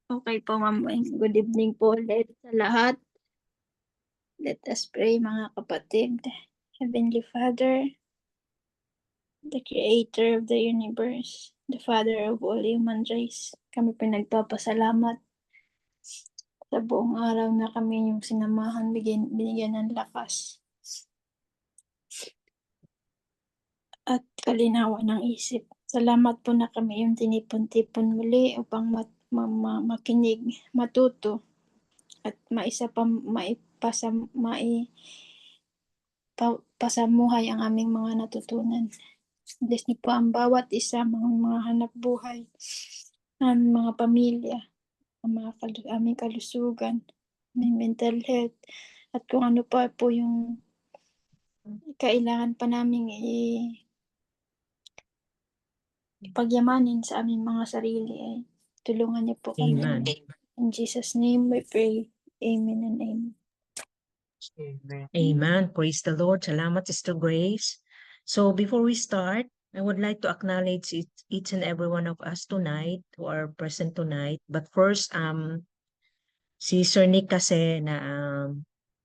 Okay po, ma'am. Good evening po ulit sa lahat. Let us pray, mga kapatid. Heavenly Father, the Creator of the universe, the Father of all human race, kami pinagpapasalamat sa buong araw na kami yung sinamahan, binigyan ng lakas at kalinawan ng isip. Salamat po na kami yung tinipon-tipon muli upang makinig, matuto, at pasamuhay ang aming mga natutunan. Bless niyo po ang bawat isa, mga hanap buhay, ang mga pamilya, ang aming kalusugan, aming mental health, at kung ano pa po yung kailangan pa namin pagyamanin sa aming mga sarili, ay tulungan niyo po kami. Amen. In Jesus' name we pray. Amen and amen. Amen. Praise the Lord. Salamat, Sister Grace. So before we start, I would like to acknowledge each and every one of us tonight who are present tonight. But first, si Sir Nick kasi na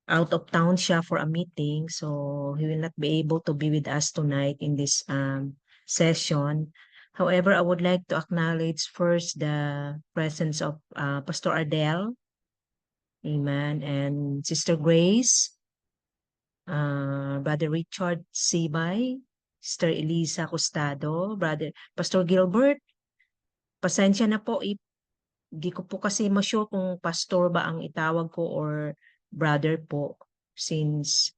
out of town siya for a meeting, so he will not be able to be with us tonight in this session. However, I would like to acknowledge first the presence of Pastor Ardel. Amen. And Sister Grace, Brother Richard Sibay, Sister Elisa Costado, Brother Pastor Gilbert. Pasensya na po, di ko po kasi ma-sure kung pastor ba ang itawag ko or brother po, since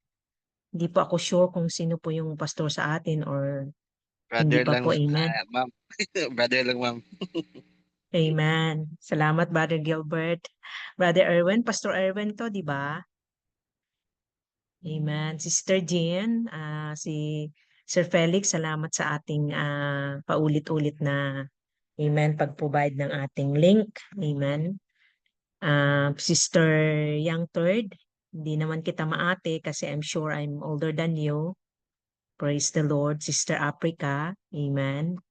hindi po ako sure kung sino po yung pastor sa atin or hindi Brother pa lang, po. Amen. ma'am. Brother lang, ma'am. Amen. Salamat, Brother Gilbert. Brother Erwin, Pastor Erwin to, di ba? Amen. Sister Jean, si Sir Felix, salamat sa ating paulit-ulit na pag-provide ng ating link. Amen. Sister Young Third, hindi naman kita maate kasi I'm sure I'm older than you. Praise the Lord. Sister Africa, amen.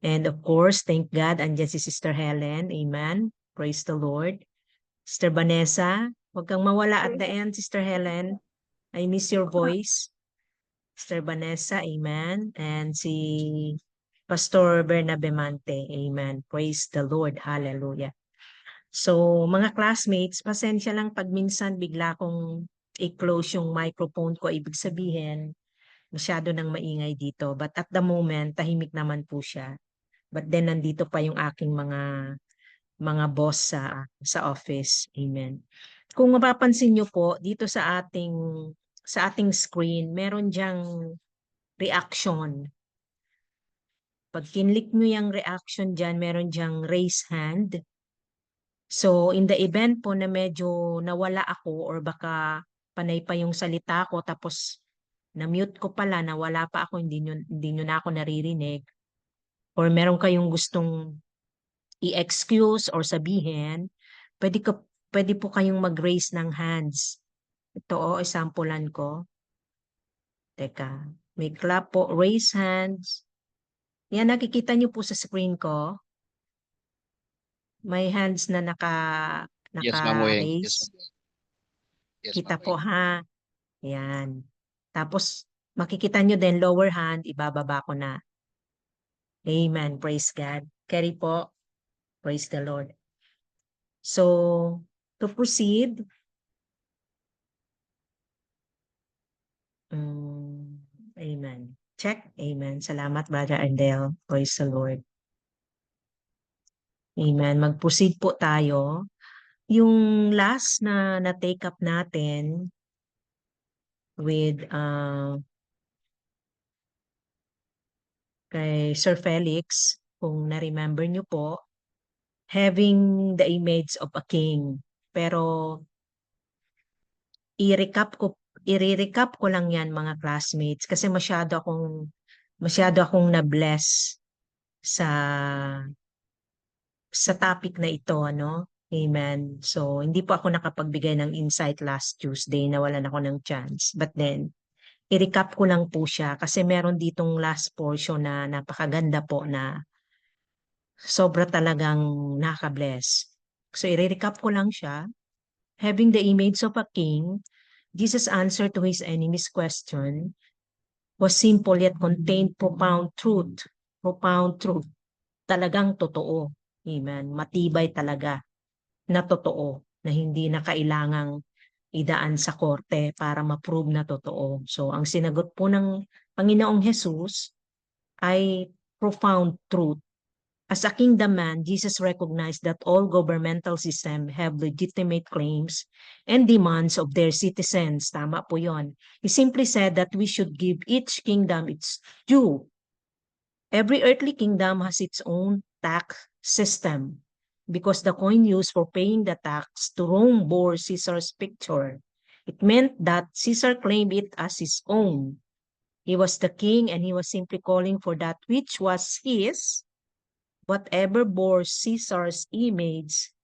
And of course, thank God, andyan si Sister Helen, amen. Praise the Lord. Sister Vanessa, huwag kang mawala at the end, Sister Helen. I miss your voice. Sister Vanessa, amen. And si Pastor Bernabe Mante, amen. Praise the Lord, hallelujah. So, mga classmates, pasensya lang pag minsan bigla kong i-close yung microphone ko, ibig sabihin, masyado nang maingay dito. But at the moment, tahimik naman po siya. But then, nandito pa yung aking mga boss sa office. Amen. Kung mapapansin nyo po, dito sa ating screen, meron diyang reaction. Pag kinlik nyo yung reaction dyan, meron diyang raise hand. So, in the event po na medyo nawala ako or baka panay pa yung salita ko tapos na-mute ko pala, nawala pa ako, hindi nyo na ako naririnig, or meron kayong gustong i-excuse or sabihin, pwede po kayong mag-raise ng hands. Ito, isampulan ko. Teka, may clap po, raise hands. Yan, nakikita nyo po sa screen ko. May hands na Yes, Ma'am Weng. Yes, naka-raise. ma'am. Yes, Kita Ma'am po Weng. ha. Yan. Tapos, makikita nyo din lower hand, ibababa ko na. Amen. Praise God. Carry po. Praise the Lord. So, to proceed, amen. Check. Amen. Salamat, Brother Ardel. Praise the Lord. Amen. Mag-proceed po tayo. Yung last na take up natin with kay Sir Felix, kung na-remember nyo po, having the image of a king. Pero i-recap ko lang yan, mga classmates, kasi masyado akong na-bless sa topic na ito, ano? Amen. So, hindi po ako nakapagbigay ng insight last Tuesday, nawalan ako ng chance. But then, i-recap ko lang po siya kasi meron ditong last portion na napakaganda po na sobra talagang nakabless. So, i-recap ko lang siya. Having the image of a king, Jesus' answer to his enemy's question was simple yet contained profound truth. Profound truth. Talagang totoo. Amen. Matibay talaga na totoo na hindi na kailangang idaan sa korte para ma-prove na totoo. So, ang sinagot po ng Panginoong Jesus ay profound truth. As a kingdom man, Jesus recognized that all governmental systems have legitimate claims and demands of their citizens. Tama po yon. He simply said that we should give each kingdom its due. Every earthly kingdom has its own tax system because the coin used for paying the tax to Rome bore Caesar's picture. It meant that Caesar claimed it as his own. He was the king and he was simply calling for that which was his. Whatever bore Caesar's image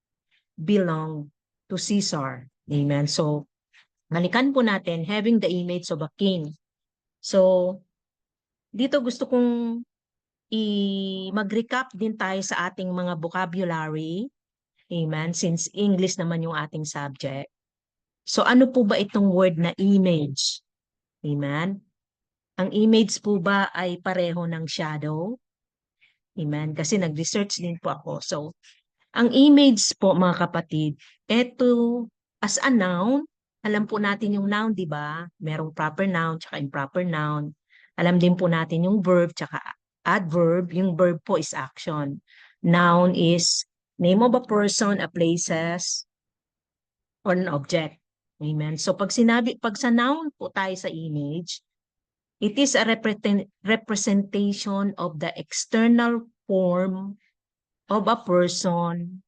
belonged to Caesar. Amen. So, balikan po natin, having the image of a king. So, dito gusto kong mag-recap din tayo sa ating mga vocabulary. Amen. Since English naman yung ating subject. So, ano po ba itong word na image? Amen. Ang image po ba ay pareho ng shadow? Amen. Kasi nag-research din po ako. So, ang image po mga kapatid, eto as a noun, alam po natin yung noun, di ba? Merong proper noun tsaka improper noun. Alam din po natin yung verb tsaka adverb. Yung verb po is action. Noun is name of a person, a places, or an object. Amen. So pag sa noun po tayo sa image, it is a representation of the external form of a person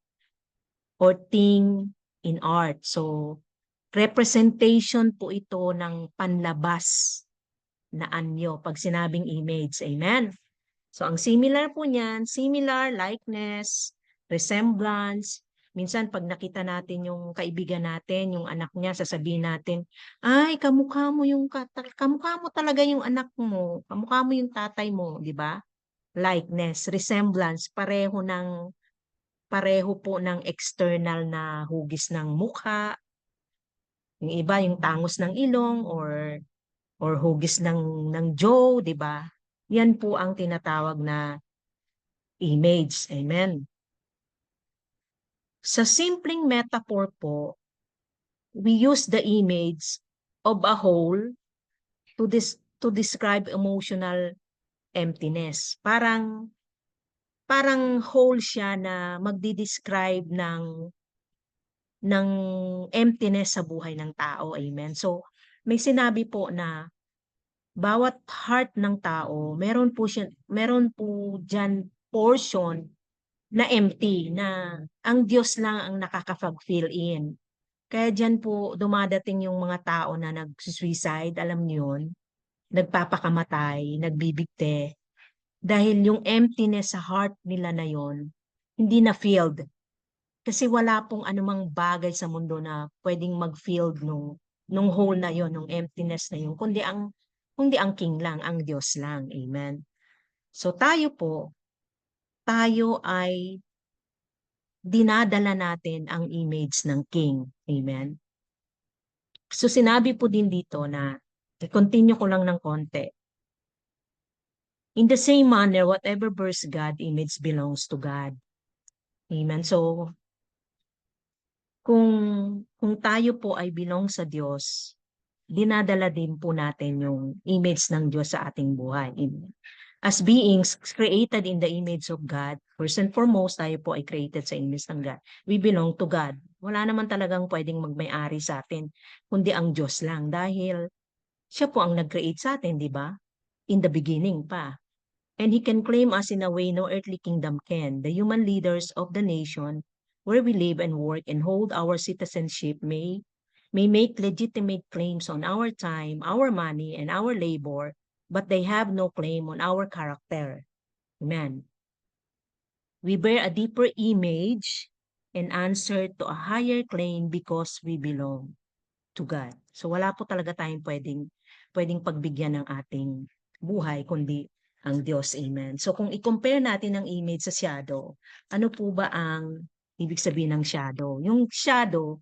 or thing in art. So, representation po ito ng panlabas na anyo pag sinabing image. Amen. So, ang similar po niyan, similar, likeness, resemblance. Minsan, pag nakita natin yung kaibigan natin, yung anak niya, sasabihin natin, ay, kamukha mo kamukha mo talaga yung anak mo, kamukha mo yung tatay mo, di ba? Likeness, resemblance, pareho po ng external na hugis ng mukha. Yung iba, yung tangos ng ilong or hugis ng jaw, di ba? Yan po ang tinatawag na image. Amen. Sa simpleng metaphor po, we use the image of a whole to describe emotional emptiness. Parang whole siya na magdi-describe ng emptiness sa buhay ng tao. Amen. So, may sinabi po na bawat heart ng tao, meron po diyan portion na empty, na ang Diyos lang ang nakakapag-fill in. Kaya diyan po dumadating yung mga tao na nag-suicide, alam niyo yun, nagpapakamatay, nagbibigte, dahil yung emptiness sa heart nila na yon hindi na filled. Kasi wala pong anumang bagay sa mundo na pwedeng mag-fill nung hole na yon, nung emptiness na yon, kundi ang King lang, ang Diyos lang. Amen. So tayo ay dinadala natin ang image ng King. Amen. So sinabi po din dito na, i-continue ko lang ng konti. In the same manner, whatever bears God image belongs to God. Amen. So, kung tayo po ay belong sa Diyos, dinadala din po natin yung image ng Diyos sa ating buhay. Amen. As beings created in the image of God, first and foremost, tayo po ay created sa image ng God. We belong to God. Wala naman talagang pwedeng magmay-ari sa atin, kundi ang Diyos lang. Dahil siya po ang nag-create sa atin, di ba? In the beginning pa. And He can claim us in a way no earthly kingdom can. The human leaders of the nation where we live and work and hold our citizenship may make legitimate claims on our time, our money, and our labor, but they have no claim on our character. Amen. We bear a deeper image and answer to a higher claim because we belong to God. So wala po talaga tayong pwedeng pagbigyan ng ating buhay, kundi ang Diyos. Amen. So kung i-compare natin ang image sa shadow, ano po ba ang ibig sabihin ng shadow? Yung shadow,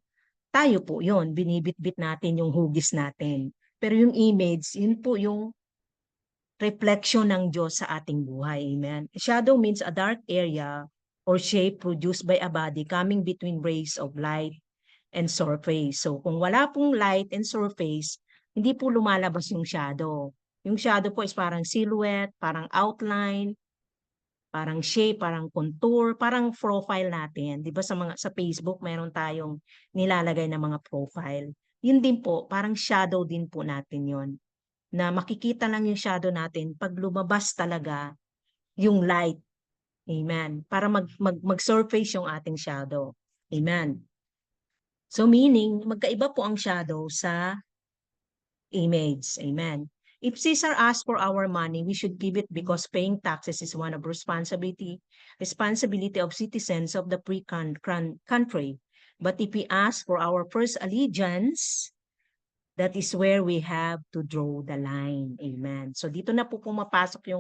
tayo po yon, binibitbit natin yung hugis natin. Pero yung image, yun po yung reflection ng Diyos sa ating buhay. Amen. Shadow means a dark area or shape produced by a body coming between rays of light and surface. So kung wala pong light and surface, hindi po lumalabas yung shadow. Yung shadow po is parang silhouette, parang outline, parang shape, parang contour, parang profile natin. 'Di ba sa Facebook mayroon tayong nilalagay na mga profile. Yun din po, parang shadow din po natin 'yon. Na makikita lang yung shadow natin pag lumabas talaga yung light. Amen. Para mag-surface yung ating shadow. Amen. So meaning, magkaiba po ang shadow sa image. Amen. If Caesar asks for our money, we should give it because paying taxes is one of responsibility of citizens of the free country. But if he asks for our first allegiance, that is where we have to draw the line. Amen. So dito na po pumapasok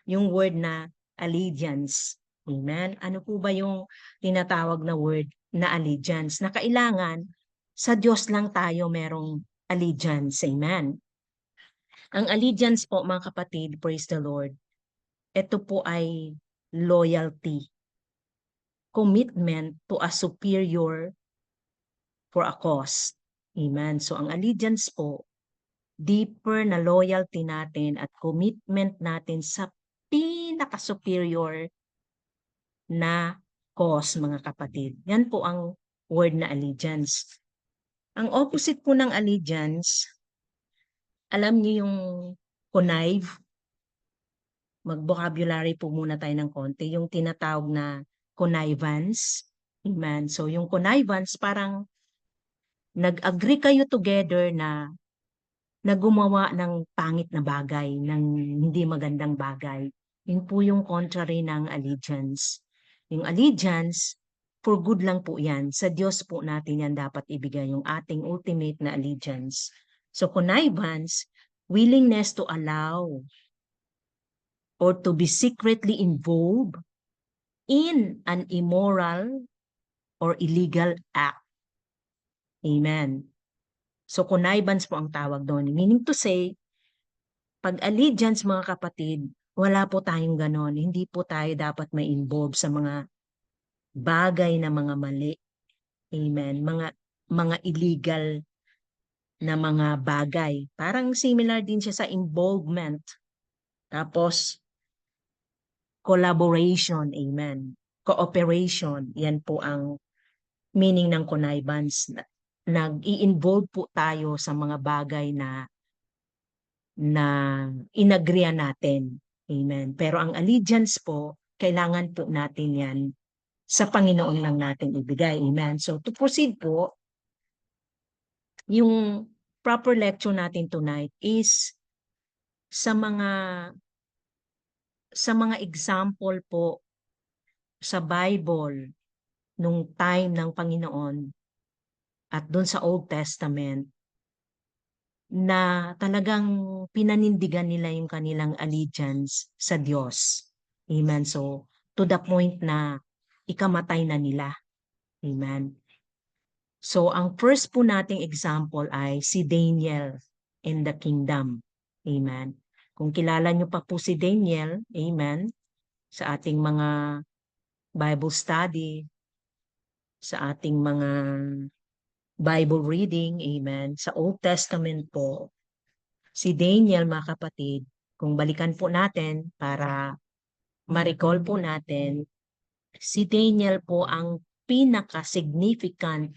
yung word na allegiance. Amen. Ano po ba yung tinatawag na word na allegiance? Na kailangan sa Diyos lang tayo merong allegiance. Amen. Ang allegiance po, mga kapatid, praise the Lord, ito po ay loyalty, commitment to a superior for a cause. Amen. So ang allegiance po, deeper na loyalty natin at commitment natin sa pinaka-superior na cause, mga kapatid. Yan po ang word na allegiance. Ang opposite po ng allegiance, alam niyo yung connive? Mag-vocabulary po muna tayo ng konti. Yung tinatawag na connivance. Amen. So yung connivance, parang nag-agree kayo together na gumawa ng pangit na bagay, ng hindi magandang bagay. Yun po yung contrary ng allegiance. Yung allegiance, for good lang po yan. Sa Diyos po natin yan dapat ibigay, yung ating ultimate na allegiance. So connivance, willingness to allow or to be secretly involved in an immoral or illegal act. Amen. So connivance po ang tawag doon. Meaning to say, pag allegiance, mga kapatid, wala po tayong ganon. Hindi po tayo dapat may involve sa mga bagay na mga mali. Amen. Mga illegal na mga bagay. Parang similar din siya sa involvement. Tapos, collaboration. Amen. Cooperation. Yan po ang meaning ng connivance. Nag-i-involve po tayo sa mga bagay na inagreean natin. Amen. Pero ang allegiance po, kailangan po natin yan sa Panginoon lang natin ibigay. Amen. So to proceed po, yung proper lecture natin tonight is sa mga example po sa Bible nung time ng Panginoon at doon sa Old Testament na talagang pinanindigan nila yung kanilang allegiance sa Diyos. Amen. So, to the point na ikamatay na nila. Amen. So, ang first po nating example ay si Daniel in the kingdom. Amen. Kung kilala nyo pa po si Daniel, amen, sa ating mga Bible study, sa ating mga Bible reading, amen, sa Old Testament po, si Daniel, mga kapatid, kung balikan po natin para ma-recall po natin, si Daniel po ang pinaka-significant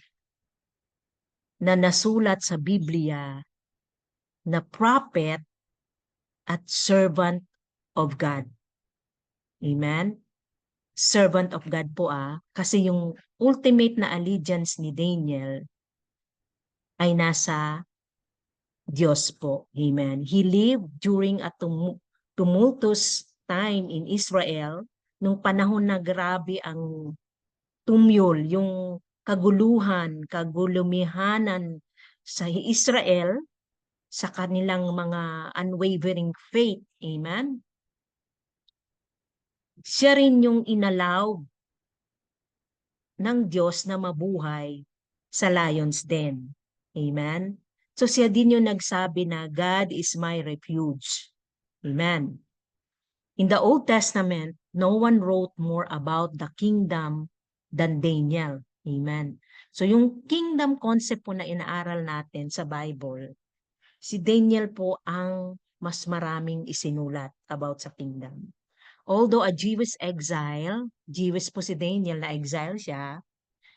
na nasulat sa Biblia na prophet at servant of God. Amen? Servant of God po kasi yung ultimate na allegiance ni Daniel ay nasa Diyos po. Amen. He lived during a tumultuous time in Israel, nung panahon na grabe ang tumyol, yung kaguluhan, kagulumihanan sa Israel sa kanilang mga unwavering faith. Amen. siya rin yung inallow ng Diyos na mabuhay sa lion's den. Amen? So siya din yung nagsabi na God is my refuge. Amen. In the Old Testament, no one wrote more about the kingdom than Daniel. Amen. So yung kingdom concept po na inaaral natin sa Bible, si Daniel po ang mas maraming isinulat about sa kingdom. Although a Jewish exile, Jewish po si Daniel, na exile siya,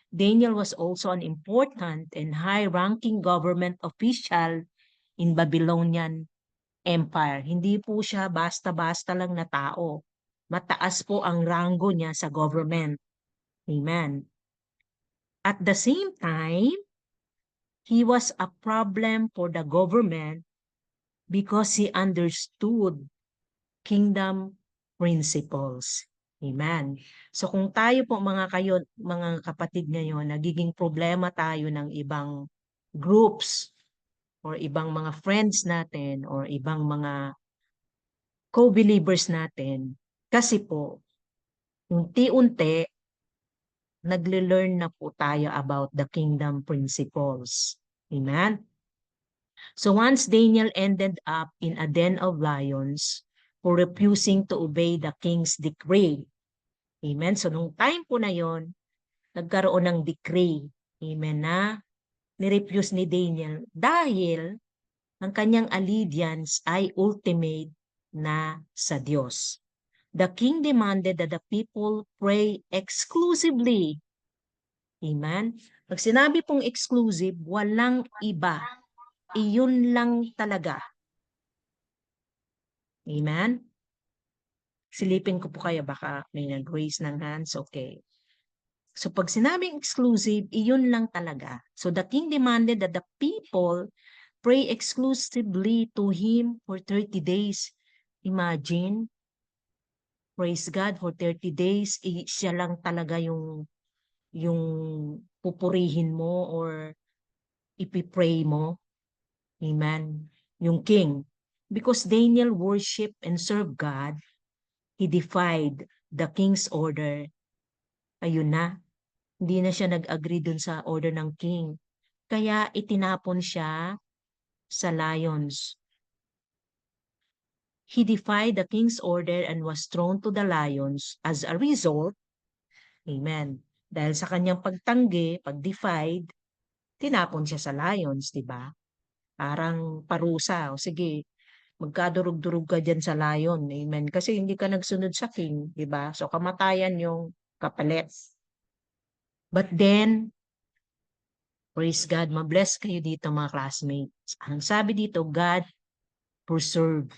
Daniel was also an important and high-ranking government official in Babylonian Empire. Hindi po siya basta-basta lang na tao. Mataas po ang ranggo niya sa government. Amen. At the same time, he was a problem for the government because he understood kingdom principles. Amen. So kung tayo po mga kapatid ngayon, nagiging problema tayo ng ibang groups or ibang mga friends natin or ibang mga co-believers natin, kasi po, unti-unti, nagle-learn na po tayo about the kingdom principles. Amen? So once Daniel ended up in a den of lions for refusing to obey the king's decree. Amen? So nung time po na yon, nagkaroon ng decree. Amen na nirefuse ni Daniel dahil ang kanyang allegiance ay ultimate na sa Diyos. The king demanded that the people pray exclusively. Amen? Pag sinabi pong exclusive, walang iba. Iyon lang talaga. Amen? Silipin ko po kayo, baka may nag-raise ng hands. Okay. So pag sinabing exclusive, iyon lang talaga. So the king demanded that the people pray exclusively to him for 30 days. Imagine, praise God, for 30 days, siya lang talaga yung pupurihin mo or ipipray mo. Amen. Yung king. Because Daniel worshiped and served God, he defied the king's order. Ayun na. Hindi na siya nag-agree dun sa order ng king. Kaya itinapon siya sa lions. He defied the king's order and was thrown to the lions. As a result, amen, dahil sa kanyang pagtanggi, pag-defied, tinapon siya sa lions, di ba? Parang parusa. O sige, magkadurog-durog ka dyan sa lion. Amen. Kasi hindi ka nagsunod sa king, di ba? So kamatayan yung kapalit. But then, praise God, mabless kayo dito mga classmates. Ang sabi dito, God preserve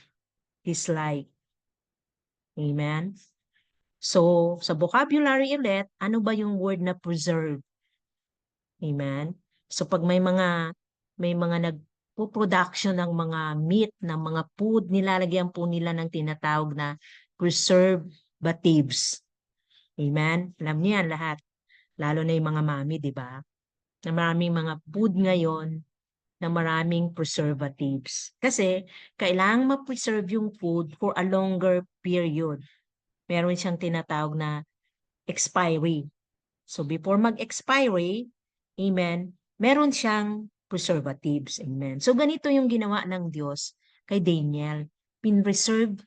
his life. Amen. So, sa vocabulary ulit, ano ba yung word na preserve? Amen. So, pag may mga nagpo-production ng mga meat, ng mga food, nilalagyan po nila ng tinatawag na preservatives. Amen. Alam niyo yan lahat. Lalo na yung mga mami, di ba? Na maraming mga food ngayon na maraming preservatives. Kasi, kailangang ma-preserve yung food for a longer period. Meron siyang tinatawag na expiry. So before mag-expiry, amen, meron siyang preservatives. Amen. So ganito yung ginawa ng Diyos kay Daniel. Pinreserve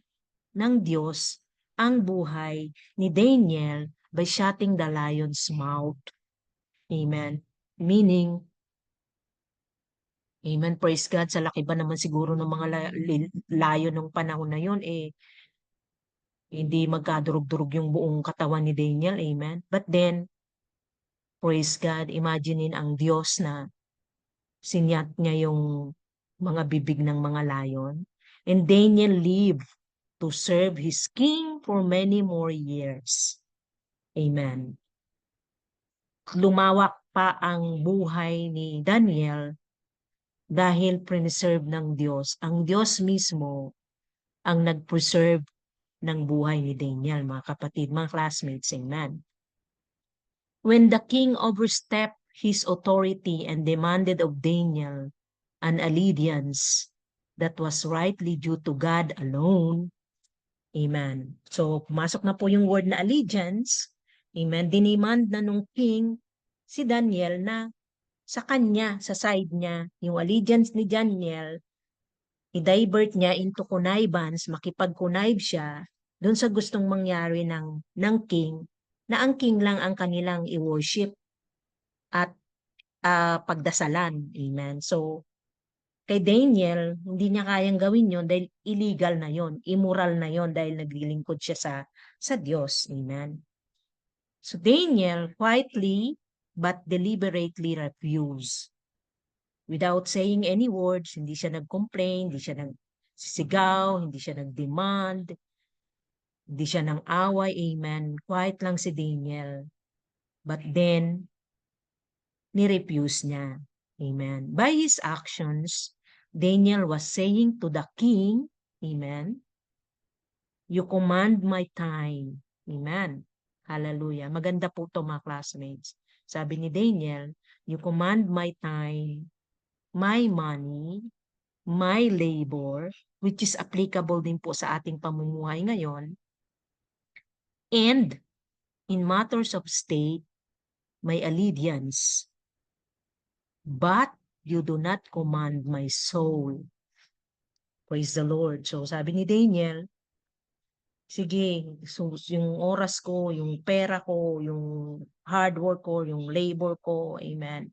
ng Diyos ang buhay ni Daniel by shutting the lion's mouth. Amen. Meaning, amen, praise God, sa laki ba naman siguro ng mga lion ng panahon na yun, hindi magkadurog-durog yung buong katawan ni Daniel, amen. But then, praise God, imaginein ang Diyos na sinyat niya yung mga bibig ng mga lion. And Daniel lived to serve his king for many more years. Amen. Lumawak pa ang buhay ni Daniel dahil preserve ng Diyos. Ang Diyos mismo ang nag-preserve ng buhay ni Daniel, mga kapatid, mga classmates. Amen. When the king overstepped his authority and demanded of Daniel an allegiance that was rightly due to God alone, Amen. So, pumasok na po yung word na allegiance. Amen. Dinemand na nung king si Daniel na sa kanya, sa side niya, yung allegiance ni Daniel, i-divert niya into connivance, makipag-connive siya doon sa gustong mangyari ng king, na ang king lang ang kanilang i-worship at pagdasalan. Amen. So, kay Daniel, hindi niya kayang gawin yon dahil illegal na yon, immoral na yon dahil naglilingkod siya sa Diyos. Amen. So Daniel quietly but deliberately refused. Without saying any words, hindi siya nag-complain, hindi siya nagsisigaw, hindi siya nag-demand, hindi siya nang away. Amen. Quiet lang si Daniel. But then, ni-refuse niya. Amen. By his actions, Daniel was saying to the king, amen, you command my time. Amen. Hallelujah. Maganda po ito mga classmates. Sabi ni Daniel, you command my time, my money, my labor, which is applicable din po sa ating pamumuhay ngayon, and in matters of state, my allegiance. But you do not command my soul. Praise the Lord. So sabi ni Daniel, sige, so, yung oras ko, yung pera ko, yung hard work ko, yung labor ko, amen.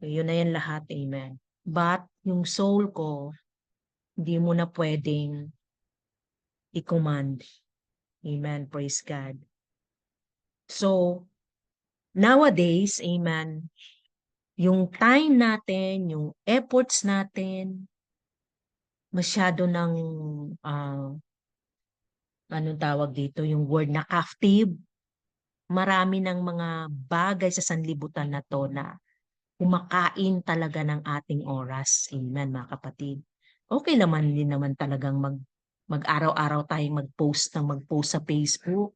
Yun na yan lahat, amen. But yung soul ko, hindi mo na pwedeng i-command. Amen. Praise God. So, nowadays, amen, yung time natin, yung efforts natin, masyado ng anong tawag dito, yung word na captive. Marami ng mga bagay sa sanlibutan na to na kumakain talaga ng ating oras. Amen, mga kapatid. Okay naman din naman talagang mag-araw-araw tayong mag-post sa Facebook.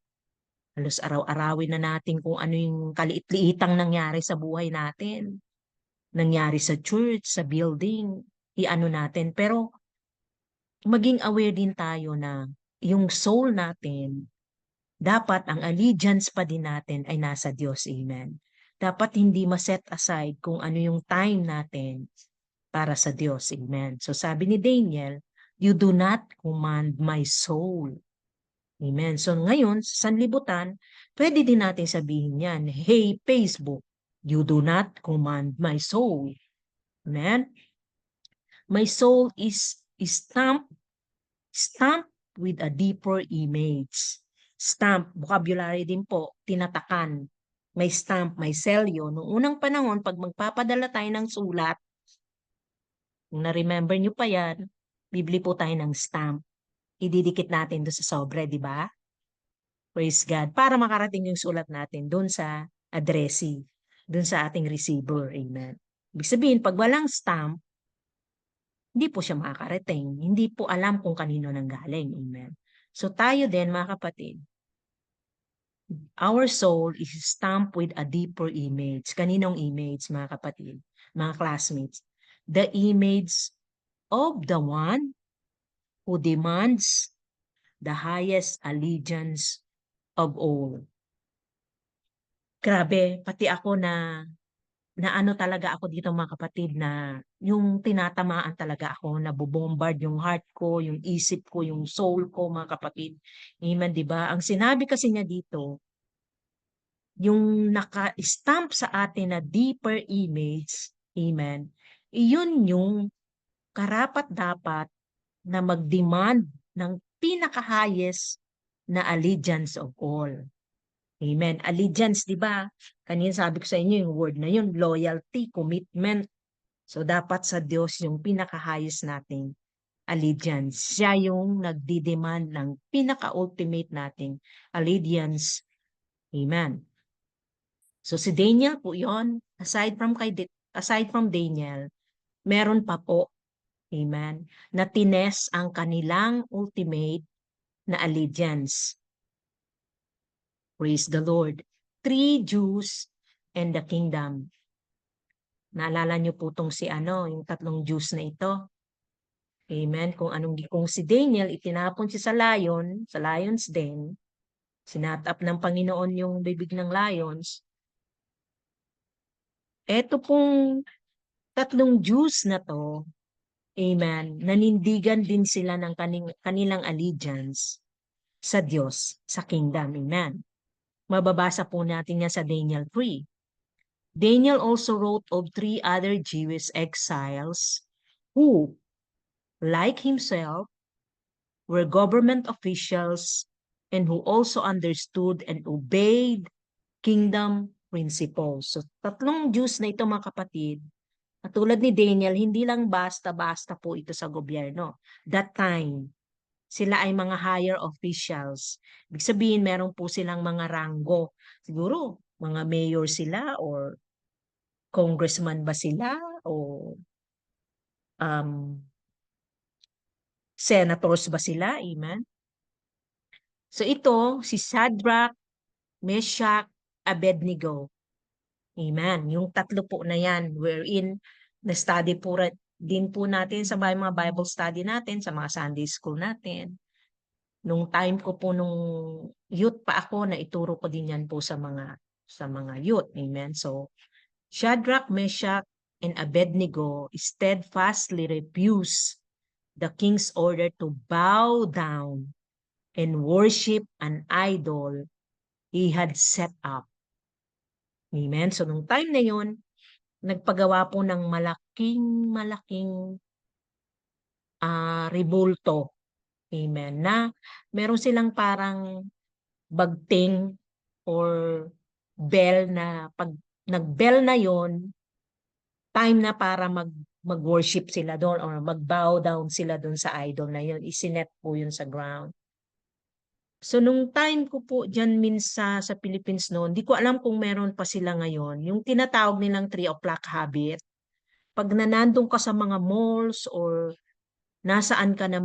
Halos araw-arawin na natin kung ano yung kaliit-liitang nangyari sa buhay natin. Nangyari sa church, sa building, i-ano natin. Pero maging aware din tayo na yung soul natin, dapat ang allegiance pa din natin ay nasa Diyos. Amen. Dapat hindi ma-set aside kung ano yung time natin para sa Diyos. Amen. So sabi ni Daniel, you do not command my soul. Amen. So ngayon, sa sanlibutan, pwede din natin sabihin yan, hey Facebook, you do not command my soul. Amen. My soul is stamped with a deeper image. Stamp, vocabulary din po, tinatakan. May stamp, may selyo. Noong unang panahon, pag magpapadala tayo ng sulat, kung na-remember nyo pa yan, bibili po tayo ng stamp. Ididikit natin doon sa sobre, di ba? Praise God. Para makarating yung sulat natin doon sa addressee, doon sa ating receiver. Amen. Ibig sabihin, pag walang stamp, hindi po siya makakarating. Hindi po alam kung kanino nanggaling. Amen. So tayo din, mga kapatid, our soul is stamped with a deeper image. Kaninong image, mga kapatid, mga classmates? The image of the one who demands the highest allegiance of all. Grabe, pati ako na ano talaga ako dito mga kapatid, na yung tinatamaan talaga ako, nabobombard yung heart ko, yung isip ko, yung soul ko mga kapatid. Amen, di ba? Ang sinabi kasi niya dito, yung naka-stamp sa atin na deeper image, amen, iyon yung karapat-dapat na mag-demand ng pinaka-highest na allegiance of all. Amen. Allegiance, di ba? Kanina sabi ko sa inyo yung word na yun, loyalty, commitment. So dapat sa Diyos yung pinaka-highest nating allegiance. Siya yung nagdi-demand ng pinaka-ultimate nating allegiance. Amen. So si Daniel po yon, aside from Daniel, meron pa po, amen, na tines ang kanilang ultimate na allegiance. Praise the Lord. 3 Jews and the kingdom. Naalala niyo po tong yung tatlong Jews na ito. Amen. Kung si Daniel itinapon siya sa lions den, sinatap ng Panginoon yung bibig ng lions. Eto pong tatlong Jews na to, amen, nanindigan din sila ng kanilang allegiance sa Diyos, sa kingdom, amen. Mababasa po natin yan sa Daniel 3. Daniel also wrote of 3 other Jewish exiles who, like himself, were government officials and who also understood and obeyed kingdom principles. So, tatlong Jews na ito mga kapatid, katulad ni Daniel, hindi lang basta-basta po ito sa gobyerno. That time, sila ay mga higher officials. Ibig sabihin, meron po silang mga ranggo. Siguro, mga mayor sila or congressman ba sila o senators ba sila? Amen? So ito, si Shadrach, Meshach, Abednego. Amen. Yung tatlo po na yan, wherein na-study po din po natin sa mga Bible study natin, sa mga Sunday school natin. Nung time ko po nung youth pa ako, na ituro ko din yan po sa mga youth. Amen. So, Shadrach, Meshach, and Abednego steadfastly refused the king's order to bow down and worship an idol he had set up. Amen. So, nung time na yun, nagpagawa po ng malaking rebulto. Amen. Na meron silang parang bagting or bell na pag nag-bell na yon, time na para mag-worship sila doon or mag-bow down sila doon sa idol na yon. Isinet po yun sa ground. So, nung time ko po dyan sa Philippines noon, di ko alam kung meron pa sila ngayon. Yung tinatawag nilang 3 o'clock habit. Pag nanandong ka sa mga malls or nasaan ka na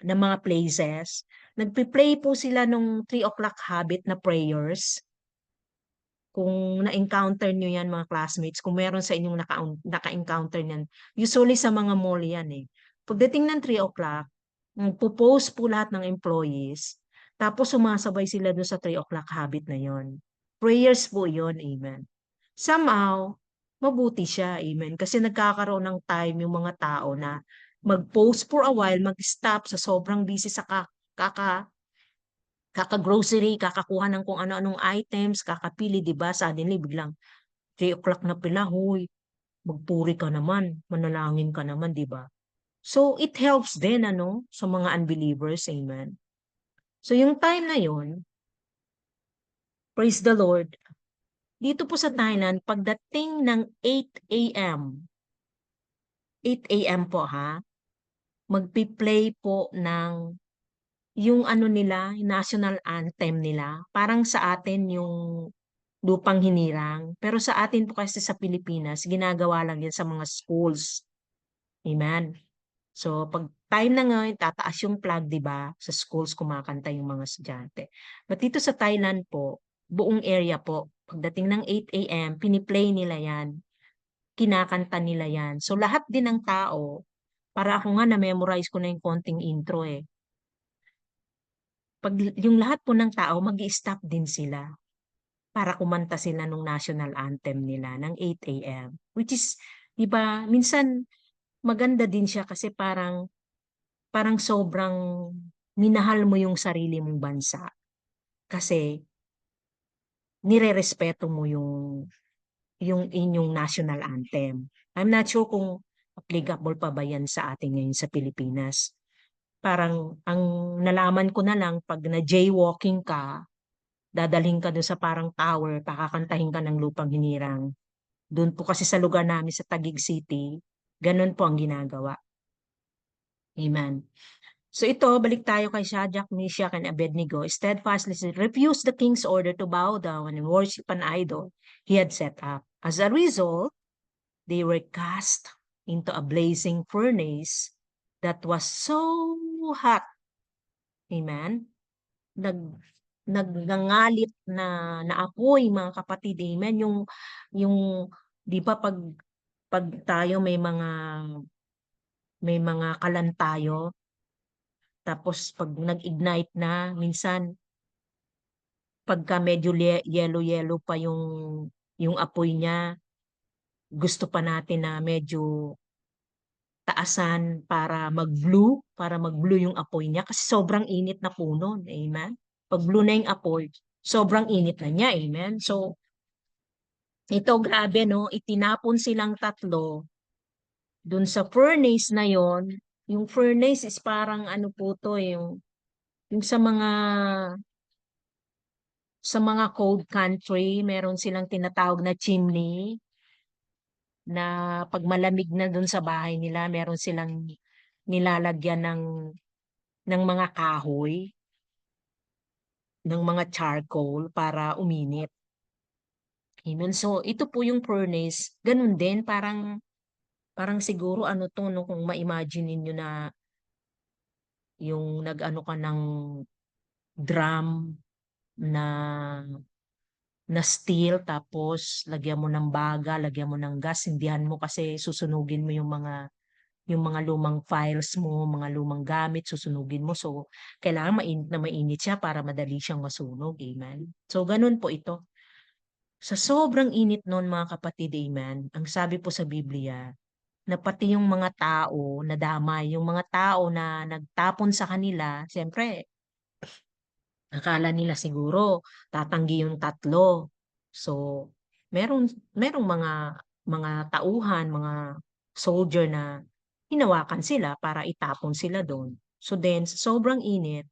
mga places, nagpi-play po sila nung 3 o'clock habit na prayers. Kung na-encounter nyo yan mga classmates, kung meron sa inyong naka-encounter niyan, usually sa mga mall yan eh. Pagdating ng 3 o'clock, po-post po lahat ng employees, tapos sumasabay sila doon sa 3 o'clock habit na yon. Prayers po yon, amen. Somehow, mabuti siya, amen, kasi nagkakaroon ng time yung mga tao na mag-post for a while, mag-stop sa sobrang busy sa kaka-grocery, kakakuha ng kung ano-anong items, kakapili, di ba? Suddenly, biglang 3 o'clock na pila, huy, magpuri ka naman, manalangin ka naman, di ba? So, it helps din, sa mga unbelievers, amen. So, yung time na yon, praise the Lord, dito po sa Thailand, pagdating ng 8 a.m., 8 a.m. po ha, magpi-play po ng yung nila, yung national anthem nila. Parang sa atin yung lupang hinirang. Pero sa atin po kasi sa Pilipinas, ginagawa lang yan sa mga schools. Amen. So, pag time na ngayon, tataas yung flag, di ba? Sa schools, kumakanta yung mga estudyante. But dito sa Thailand po, buong area po, pagdating ng 8 a.m., piniplay nila yan. Kinakanta nila yan. So, lahat din ng tao, para ako nga na-memorize ko na yung konting intro eh. Pag yung lahat po ng tao, mag-i-stop din sila para kumanta sila nung national anthem nila ng 8 a.m. Which is, di ba, minsan maganda din siya kasi parang sobrang minahal mo yung sarili mong bansa. Kasi nire-respeto mo yung inyong national anthem. I'm not sure kung applicable pa ba yan sa atin ngayon sa Pilipinas. Parang ang nalaman ko na lang pag na jaywalking ka, dadalhin ka doon sa parang tower, pakakantahin ka ng lupang hinirang. Doon po kasi sa lugar namin sa Taguig City, ganun po ang ginagawa. Amen. So ito, balik tayo kay Shadrach, Meshach, and Abednego. Steadfastly refused the king's order to bow down and worship an idol he had set up. As a result, they were cast into a blazing furnace that was so hot. Amen. Nagngangalit na apoy, mga kapatid. Amen. Yung di ba pag tayo may mga may mga kalan tayo. Tapos pag nag-ignite na, minsan pagka medyo yellow-yellow pa yung apoy niya, gusto pa natin na medyo taasan para mag-blue yung apoy niya kasi sobrang init na po nun. Amen? Pag blue na yung apoy, sobrang init na niya. Amen? So, ito grabe no, itinapon silang tatlo dun sa furnace na yon. Yung furnace is parang ano po to, yung sa mga cold country, meron silang tinatawag na chimney na pag malamig na dun sa bahay nila, meron silang nilalagyan ng mga kahoy, ng mga charcoal para uminit. Amen. So, ito po yung furnace. Ganun din, parang siguro ano to, no, kung ma-imagine niyo na yung nag-ano ka ng drum na steel tapos lagyan mo ng baga, lagyan mo ng gas, sindihan mo kasi susunugin mo yung mga lumang files mo, mga lumang gamit, susunugin mo. So, kailangan mainit na mainit siya para madali siyang masunog. Amen. So, ganun po ito. Sa sobrang init noon mga kapatid, amen, ang sabi po sa Biblia, na pati yung mga tao na damay, yung mga tao na nagtapon sa kanila, siyempre, akala nila siguro tatanggi yung tatlo. So, merong mga tauhan, mga soldier na hinawakan sila para itapon sila doon. So then, sa sobrang init,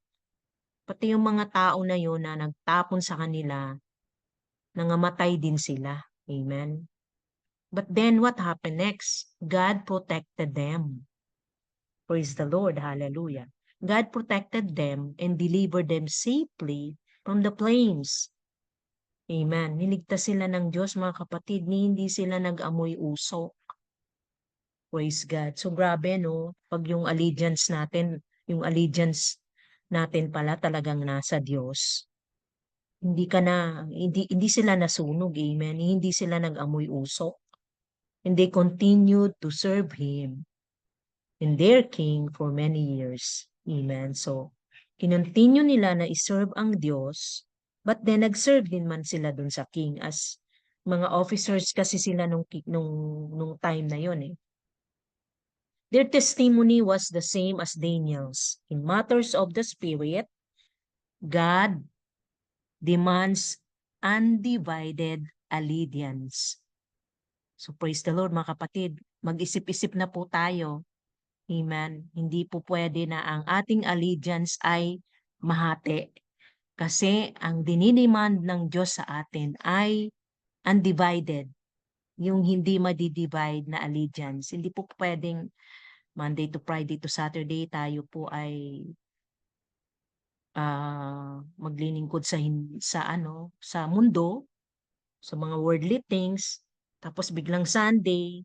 pati yung mga tao na yun na nagtapon sa kanila, nangamatay din sila. Amen. But then what happened next? God protected them. Praise the Lord. Hallelujah. God protected them and delivered them safely from the flames. Amen. Niligtas sila ng Diyos, mga kapatid, ni hindi sila nag-amoy usok. Praise God. So grabe, no? Pag yung allegiance natin pala talagang nasa Diyos. Hindi sila nasunog, amen. Hindi sila nag-amoy usok. And they continued to serve Him and their King for many years. Amen. So, kinontinue nila na iserve ang Diyos, but then nag-serve din man sila dun sa King as mga officers kasi sila nung time na yon eh. Their testimony was the same as Daniel's. In matters of the Spirit, God demands undivided allegiance. So praise the Lord mga kapatid, mag-isip-isip na po tayo. Amen. Hindi po pwede na ang ating allegiance ay mahati. Kasi ang dinidemand ng Diyos sa atin ay undivided. Yung hindi madidivide na allegiance. Hindi po pwedeng Monday to Friday to Saturday tayo po ay maglilingkod sa mundo, sa mga worldly things, tapos biglang Sunday,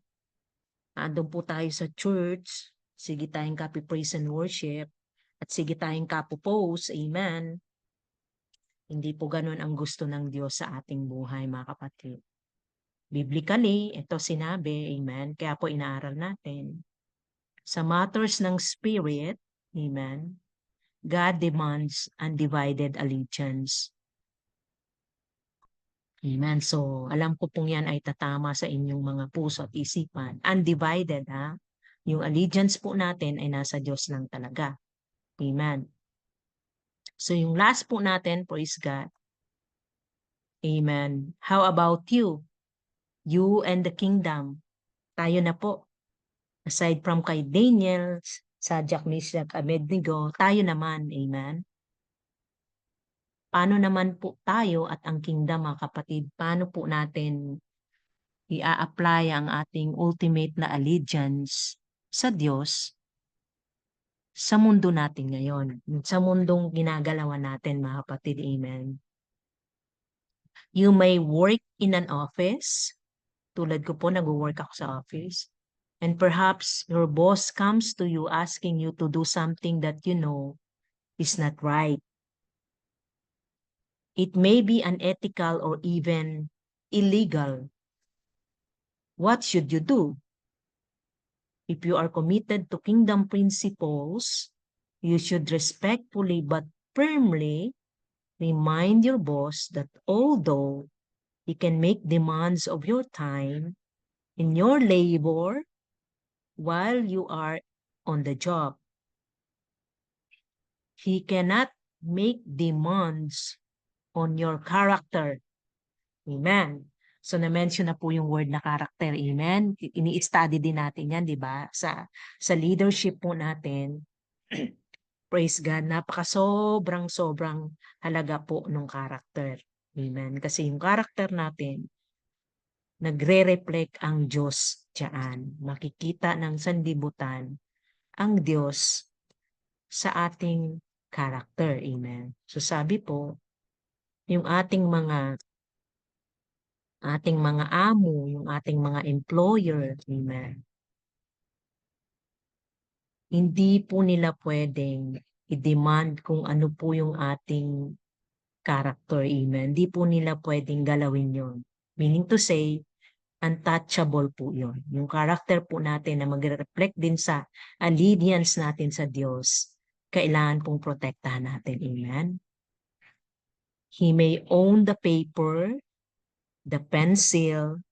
andun po tayo sa church, sige tayong copy praise and worship, at sige tayong kapo-post, amen. Hindi po ganun ang gusto ng Diyos sa ating buhay, mga kapatid. Biblically, ito sinabi, amen, kaya po inaaral natin. Sa matters ng spirit, amen, God demands undivided allegiance. Amen. So, alam ko pong yan ay tatama sa inyong mga puso at isipan. Undivided, ha? Yung allegiance po natin ay nasa Diyos lang talaga. Amen. So, yung last po natin, praise God. Amen. How about you? You and the kingdom. Tayo na po. Aside from kay Daniel, Shadrach, Meshach, Abednego, tayo naman. Amen. Paano naman po tayo at ang kingdom, mga kapatid? Paano po natin i-a-apply ang ating ultimate na allegiance sa Diyos sa mundo natin ngayon? Sa mundong ginagalawan natin, mga kapatid. Amen. You may work in an office. Tulad ko po, nag-work ako sa office. And perhaps your boss comes to you asking you to do something that you know is not right. It may be unethical or even illegal. What should you do? If you are committed to kingdom principles, you should respectfully but firmly remind your boss that although he can make demands of your time in your labor while you are on the job, he cannot make demands on your character. Amen. So na-mention na po yung word na character. Amen. Ini-study din natin yan, di ba? Sa leadership po natin, praise God, sobrang halaga po ng character. Amen. Kasi yung character natin, nagre-reflect ang Diyos diyan. Makikita ng sanlibutan ang Diyos sa ating character. Amen. So sabi po, yung ating mga amo, yung ating mga employer, amen, hindi po nila pwedeng i-demand kung ano po yung ating character, amen. Hindi po nila pwedeng galawin yon. Meaning to say, untouchable po yon. Yung character po natin na magre-reflect din sa allegiance natin sa Diyos, kailangan pong protektahan natin, amen. He may own the paper, the pencil,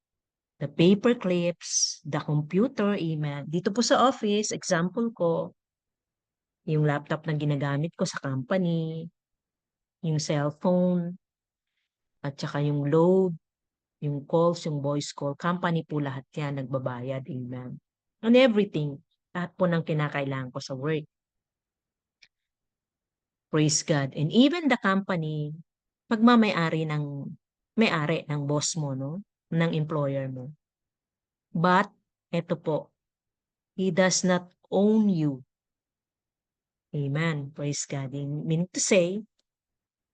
the paper clips, the computer, email. Dito po sa office, example ko, yung laptop na ginagamit ko sa company, yung cellphone, at saka yung load, yung calls, yung voice call, company po lahat yan, nagbabayad, email. And everything, lahat po ng kinakailangan ko sa work. Praise God. And even the company, may-ari ng boss mo, no? Ng employer mo. But, eto po, he does not own you. Amen. Praise God. Meaning to say,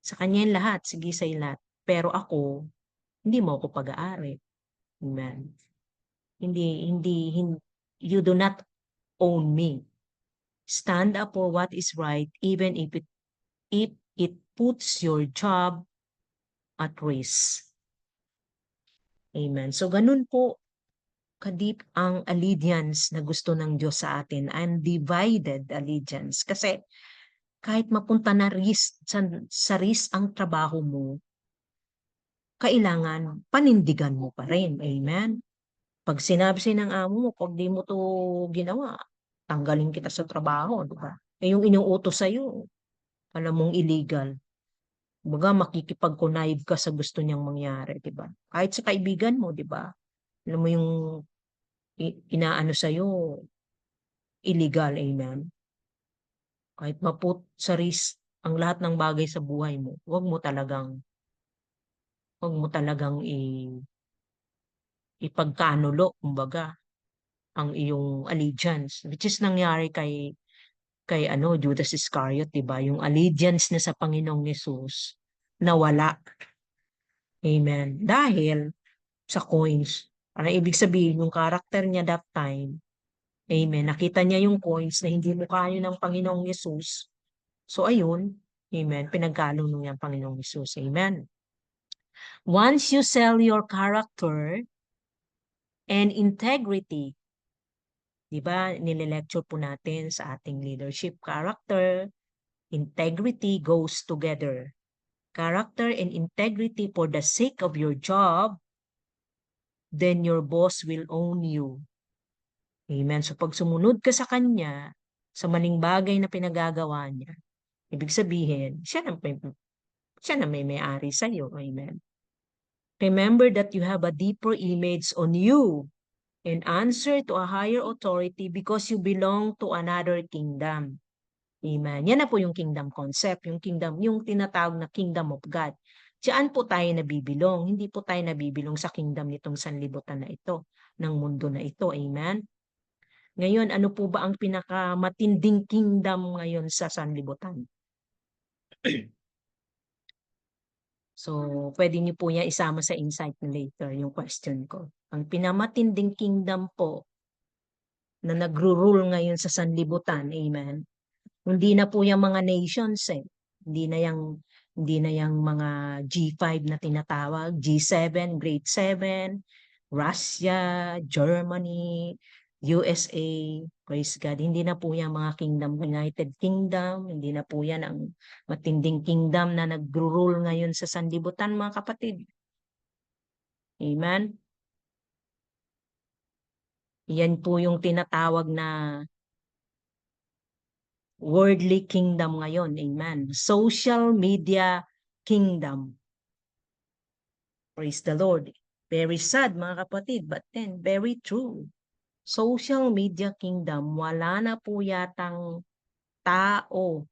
sa kanya yung lahat, sige sa lahat. Pero ako, hindi mo ako pag-aari. Amen. You do not own me. Stand up for what is right, even if it puts your job at risk. Amen. So, ganun po kadip ang allegiance na gusto ng Diyos sa atin, undivided allegiance. Kasi kahit mapunta na sa risk ang trabaho mo, kailangan panindigan mo pa rin. Amen? Pag sinabi ng amo mo, pag di mo to ginawa, tanggalin kita sa trabaho, di ba? Eh yung inuutos sa'yo, alam mong illegal. Baga makikipag-connive ka sa gusto niyang mangyari, di ba? Kahit sa kaibigan mo, di ba? Alam mo yung inaano sa'yo, illegal, amen? Kahit maput sa risk ang lahat ng bagay sa buhay mo, huwag mo talagang ipagkanulo, kumbaga, ang iyong allegiance. Which is nangyari kay Judas Iscariot, diba? Yung allegiance na sa Panginoong Yesus, nawala. Amen. Dahil sa coins. Ano ibig sabihin, yung character niya that time, amen, nakita niya yung coins na hindi mukha yun ng Panginoong Yesus. So ayun, amen, pinagkalo niya ang Panginoong Yesus. Amen. Once you sell your character and integrity, di ba, nile-lecture po natin sa ating leadership, character, integrity goes together. Character and integrity for the sake of your job, then your boss will own you. Amen. So pag sumunod ka sa kanya, sa maling bagay na pinagagawa niya, ibig sabihin, siya na may-ari sa'yo. Amen. Remember that you have a deeper image on you and answer to a higher authority because you belong to another kingdom. Amen. Yan na po yung kingdom concept, yung tinatawag na kingdom of God. Diyan po tayo nabibilong. Hindi po tayo nabibilong sa kingdom nitong sanlibutan na ito, ng mundo na ito. Amen. Ngayon, ano po ba ang pinakamatinding kingdom ngayon sa sanlibutan? So, pwede niyo po niya isama sa insight later yung question ko. Ang pinakamatinding kingdom po na nagro-rule ngayon sa sanlibutan, amen, hindi na po yung mga nations eh. Hindi na yung mga G5 na tinatawag, G7, Grade 7, Russia, Germany, USA, praise God. Hindi na po yan mga kingdom, United Kingdom, hindi na po yan ang matinding kingdom na nag-rule ngayon sa sanlibutan, mga kapatid. Amen? Yan po yung tinatawag na worldly kingdom ngayon. Amen. Social media kingdom. Praise the Lord. Very sad, mga kapatid, but then very true. Social media kingdom, wala na po yatang tao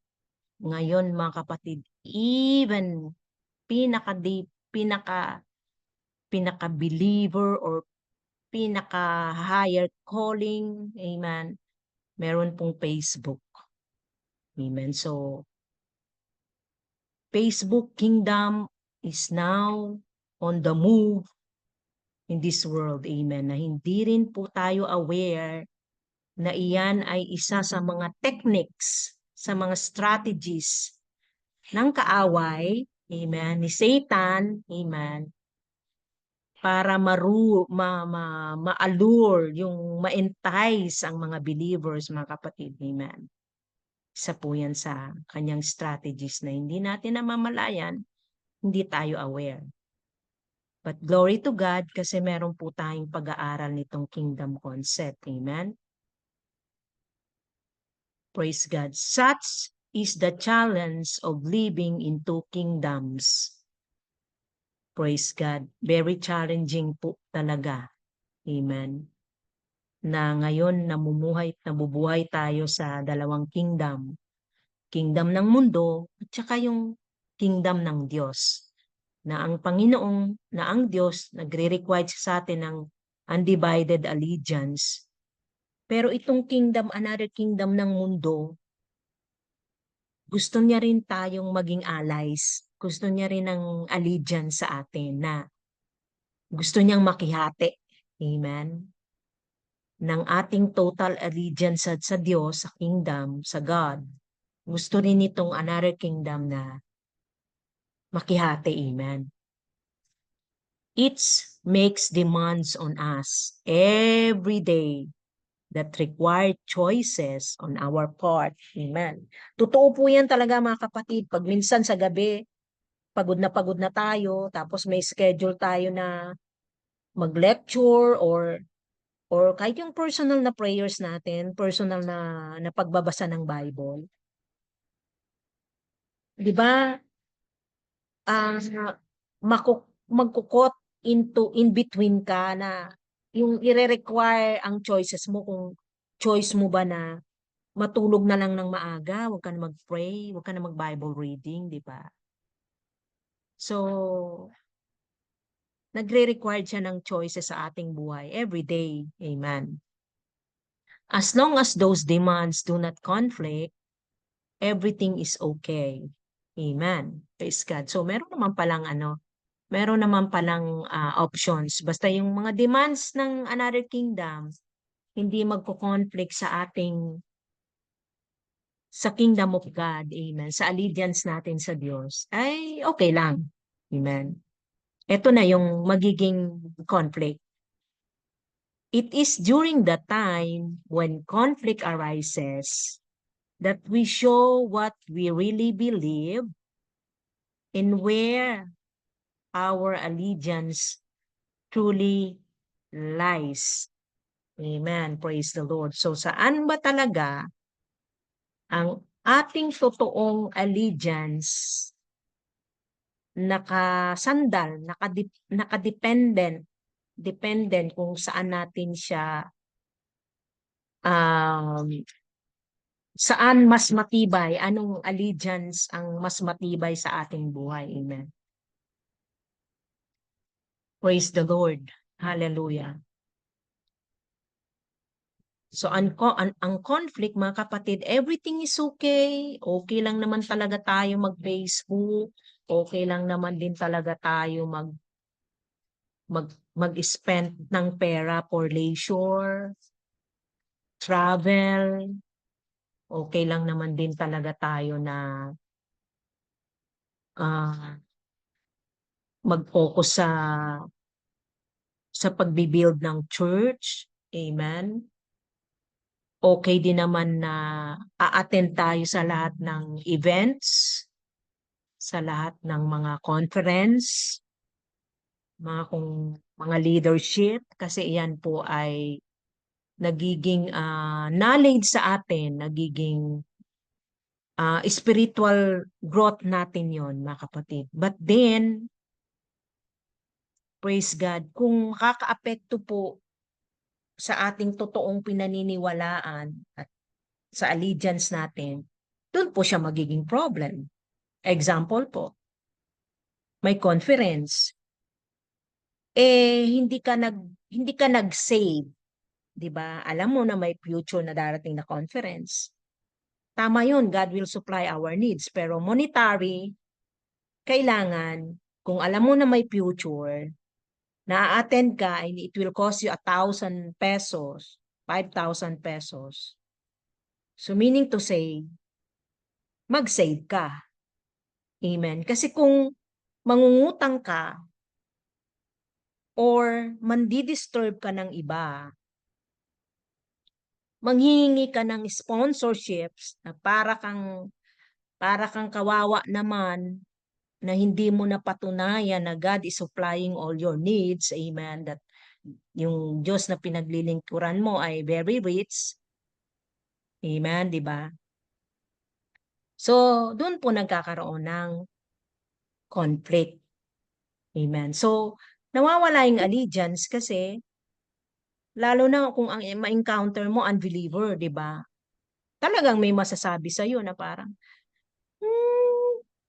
ngayon, mga kapatid. Even pinaka-believer or pinaka-higher calling, amen, meron pong Facebook. Amen. So, Facebook kingdom is now on the move in this world. Amen. Na hindi rin po tayo aware na iyan ay isa sa mga techniques, sa mga strategies ng kaaway, amen, ni Satan, amen, para ma-allure, yung ma-entice ang mga believers, mga kapatid, amen. Isa po yan sa kanyang strategies na hindi natin namamalayan, hindi tayo aware. But glory to God kasi meron po tayong pag-aaral nitong kingdom concept. Amen? Praise God. Such is the challenge of living in two kingdoms. Praise God. Very challenging po talaga. Amen? Na ngayon nabubuhay tayo sa dalawang kingdom. Kingdom ng mundo at saka yung kingdom ng Diyos. Na ang Panginoong, na ang Diyos nagre-require sa atin ng undivided allegiance. Pero itong kingdom, another kingdom ng mundo, gusto niya rin tayong maging allies. Gusto niya rin ng allegiance sa atin na gusto niyang makihati. Amen? Ng ating total allegiance sa Diyos, sa kingdom, sa God. Gusto rin itong another kingdom na makihati. Amen? It makes demands on us every day that require choices on our part. Amen. Totoo po yan talaga, mga kapatid. Pag minsan sa gabi, pagod na tayo, tapos may schedule tayo na mag-lecture or kahit yung personal na prayers natin, personal na pagbabasa ng Bible. Di ba? Magkukot in between ka na yung ire-require ang choices mo, kung choice mo ba na matulog na lang ng maaga, huwag ka na mag-pray, huwag ka na mag-Bible reading, di ba? So, nagre-require siya ng choices sa ating buhay every day. Amen. As long as those demands do not conflict, everything is okay. Amen. Praise God. So, meron naman palang options. Basta yung mga demands ng another kingdom, hindi magko-conflict sa kingdom of God, amen, sa allegiance natin sa Diyos, ay okay lang. Amen. Ito na yung magiging conflict. It is during the time when conflict arises that we show what we really believe and where our allegiance truly lies. Amen. Praise the Lord. So, saan ba talaga ang ating totoong allegiance nakasandal, dependent kung saan natin siya, saan mas matibay, anong allegiance ang mas matibay sa ating buhay. Amen. Praise the Lord. Hallelujah. So, ang conflict, mga kapatid, everything is okay. Okay lang naman talaga tayo mag-Facebook. Okay lang naman din talaga tayo mag-spend ng pera for leisure, travel. Okay lang naman din talaga tayo na mag-focus sa pagbibuild ng church. Amen. okay din naman na a-attend tayo sa lahat ng events, sa lahat ng mga conference, mga leadership, kasi iyan po ay nagiging knowledge sa atin, nagiging spiritual growth natin yon, mga kapatid. But then, praise God, kung kakaapekto po sa ating totoong pinaniniwalaan at sa allegiance natin, doon po siya magiging problem. Example po, may conference, hindi ka nag-save, 'di ba? Alam mo na may future na darating na conference. Tama 'yun, God will supply our needs, pero monetary kailangan, kung alam mo na may future, na-attend ka and it will cost you 1,000 pesos, 5,000 pesos. So meaning to say, mag-save ka. Amen. Kasi kung mangungutang ka or mandi-disturb ka ng iba, manghihingi ka ng sponsorships na para kang kawawa naman na hindi mo napatunayan na God is supplying all your needs. Amen. That yung Diyos na pinaglilingkuran mo ay very rich. Amen, di ba? So, doon po nagkakaroon ng conflict. Amen. So, nawawala yung allegiance kasi lalo na kung ang ma-encounter mo unbeliever, di ba? Talagang may masasabi sa iyo na parang,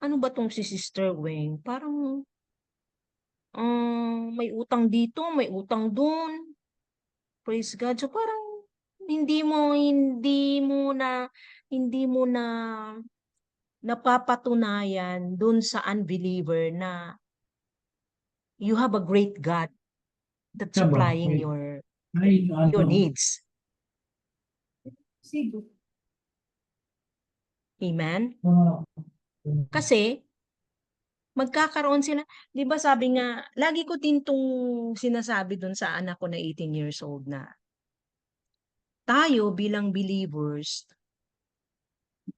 ano ba tong si Sister Weng? Parang may utang dito, may utang doon. Praise God. So parang hindi mo na napapatunayan doon sa unbeliever na you have a great God that's supplying your needs. Amen? Kasi magkakaroon sila, 'di ba sabi nga, lagi ko din tong sinasabi doon sa anak ko na 18 years old na tayo bilang believers,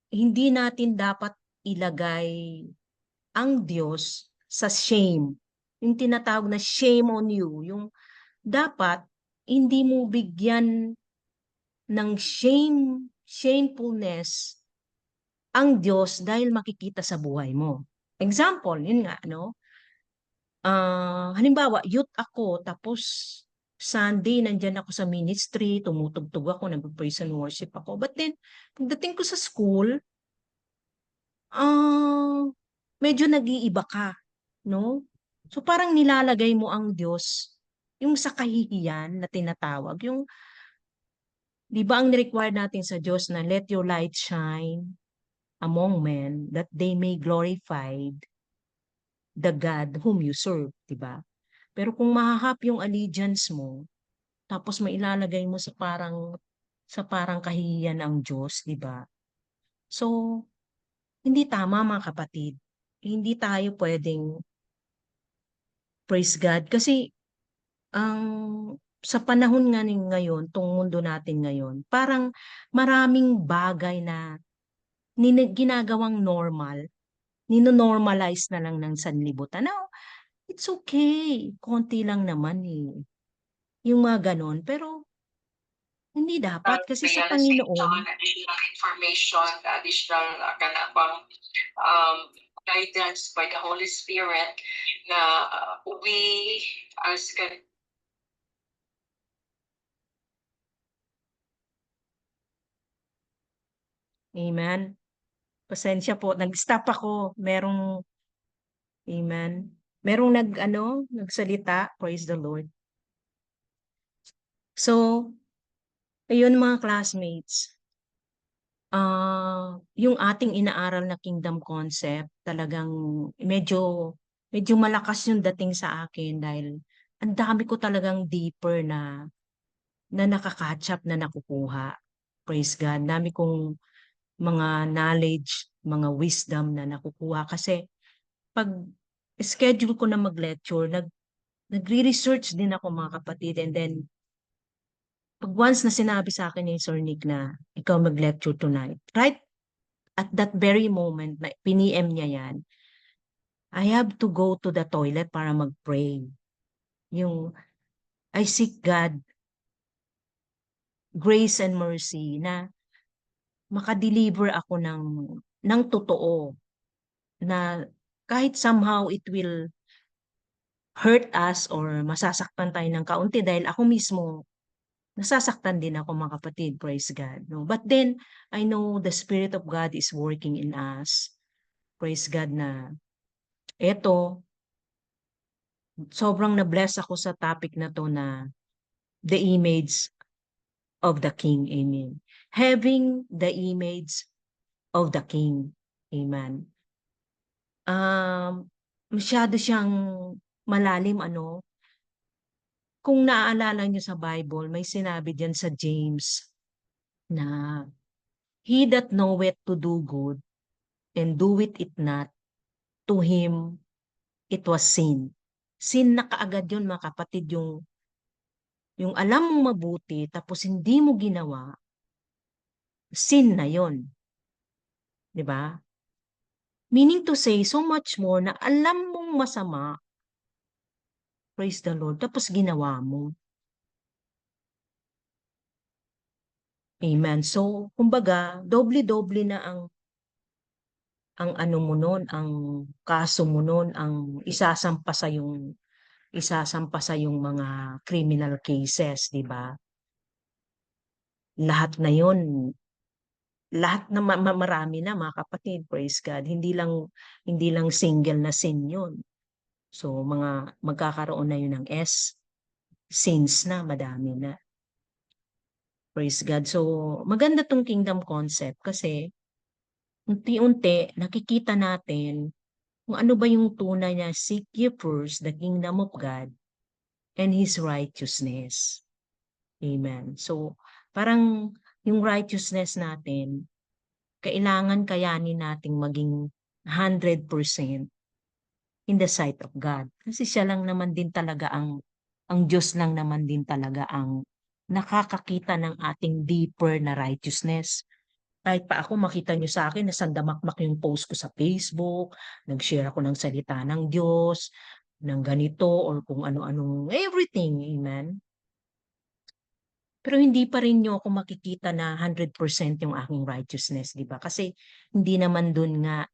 hindi natin dapat ilagay ang Diyos sa shame. Yung tinatawag na shame on you. Yung dapat hindi mo bigyan ng shamefulness ang Diyos dahil makikita sa buhay mo. Example, yun nga, no? Halimbawa, youth ako, tapos Sunday, nandyan ako sa ministry, tumutugtog ako, nag-praise and worship ako. But then, pagdating ko sa school, medyo nag-iiba ka, no? So parang nilalagay mo ang Diyos, yung sa kahihiyan na tinatawag, yung, di ba ang require natin sa Diyos na let your light shine among men that they may glorify the God whom you serve, di ba? Pero kung mahahap yung allegiance mo, tapos mailalagay mo sa parang kahihiyan ang Diyos, di ba? So, hindi tama mga kapatid. Hindi tayo pwedeng praise God kasi sa panahon nga ngayon, tong mundo natin ngayon, parang maraming bagay na ginagawang normal, nino-normalize na lang ng sanlibutan. Now, it's okay. Konti lang naman eh. Yung mga ganon. Pero, hindi dapat kasi sa Panginoon, additional information, additional kanabang guidance by the Holy Spirit na we as amen. Pasensya po, nag-stop ako. Amen. Merong nagsalita, praise the Lord. So, ayun mga classmates, yung ating inaaral na kingdom concept, talagang medyo malakas yung dating sa akin dahil ang dami ko talagang deeper na nakaka-catch up na nakukuha. Praise God. Dami kong mga knowledge, mga wisdom na nakukuha kasi pag schedule ko na mag-lecture, nagre-research din ako mga kapatid, and then pag once na sinabi sa akin ni Sir Nick na ikaw mag-lecture tonight, right at that very moment na piniem niya yan, I have to go to the toilet para mag-pray. Yung I seek God grace and mercy na makadeliver ako ng totoo na kahit somehow it will hurt us or masasaktan tayo ng kaunti dahil ako mismo nasasaktan din ako mga kapatid, praise God. No? But then, I know the Spirit of God is working in us. Praise God na eto, sobrang na-bless ako sa topic na to na the image of the King. Amen. Having the image of the King. Amen. Masyado siyang malalim, ano. Kung naaalala niyo sa Bible, may sinabi diyan sa James na he that knoweth to do good and doeth it not, to him it was sin. Sin na kaagad yun mga kapatid, yung alam mong mabuti tapos hindi mo ginawa, sin na yun. 'Di ba? Meaning to say, so much more na alam mong masama, praise the Lord, tapos ginawa mo. Amen. So, kumbaga, doble-doble na ang ano mo nun, ang kaso mo nun, ang isasampa sa yung mga criminal cases, 'di ba? Lahat na 'yon, lahat na marami na mga kapatid, praise God. Hindi lang single na sin 'yon. So, magkakaroon na 'yun ng sins na, madami na. Praise God. So, maganda tong kingdom concept kasi unti-unti nakikita natin kung ano ba yung tunay na seek ye first the kingdom of God and His righteousness. Amen. So, parang yung righteousness natin, kailangan kayanin nating maging 100% in the sight of God. Kasi siya lang naman din talaga ang Diyos lang naman din talaga ang nakakakita ng ating deeper na righteousness. Kahit pa ako, makita nyo sa akin, nasandamakmak yung post ko sa Facebook, nag-share ako ng salita ng Diyos, ng ganito, or kung ano-anong, everything, amen. Pero hindi pa rin nyo ako makikita na 100% yung aking righteousness, di ba? Kasi hindi naman dun nga